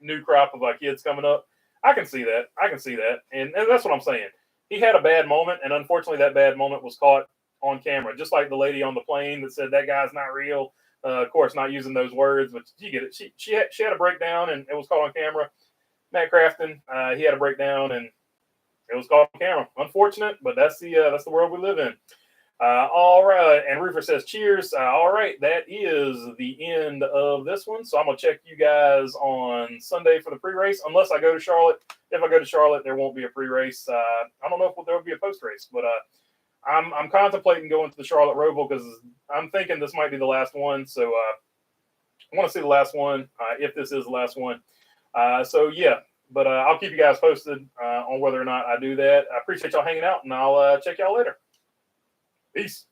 new crop of kids coming up. I can see that. And that's what I'm saying. He had a bad moment, and unfortunately that bad moment was caught on camera, just like the lady on the plane that said that guy's not real. Of course, not using those words, but you get it. She had a breakdown, and it was caught on camera. Matt Crafton, he had a breakdown, and it was caught on camera. Unfortunate, but that's the world we live in. All right, and Roofer says cheers. All right, that is the end of this one. So I'm gonna check you guys on Sunday for the pre-race, unless I go to Charlotte. If I go to Charlotte, there won't be a pre-race. I don't know if there will be a post-race, but I'm contemplating going to the Charlotte Roval because I'm thinking this might be the last one. So I want to see the last one if this is the last one. So yeah, but I'll keep you guys posted on whether or not I do that. I appreciate y'all hanging out, and I'll check y'all later. Peace.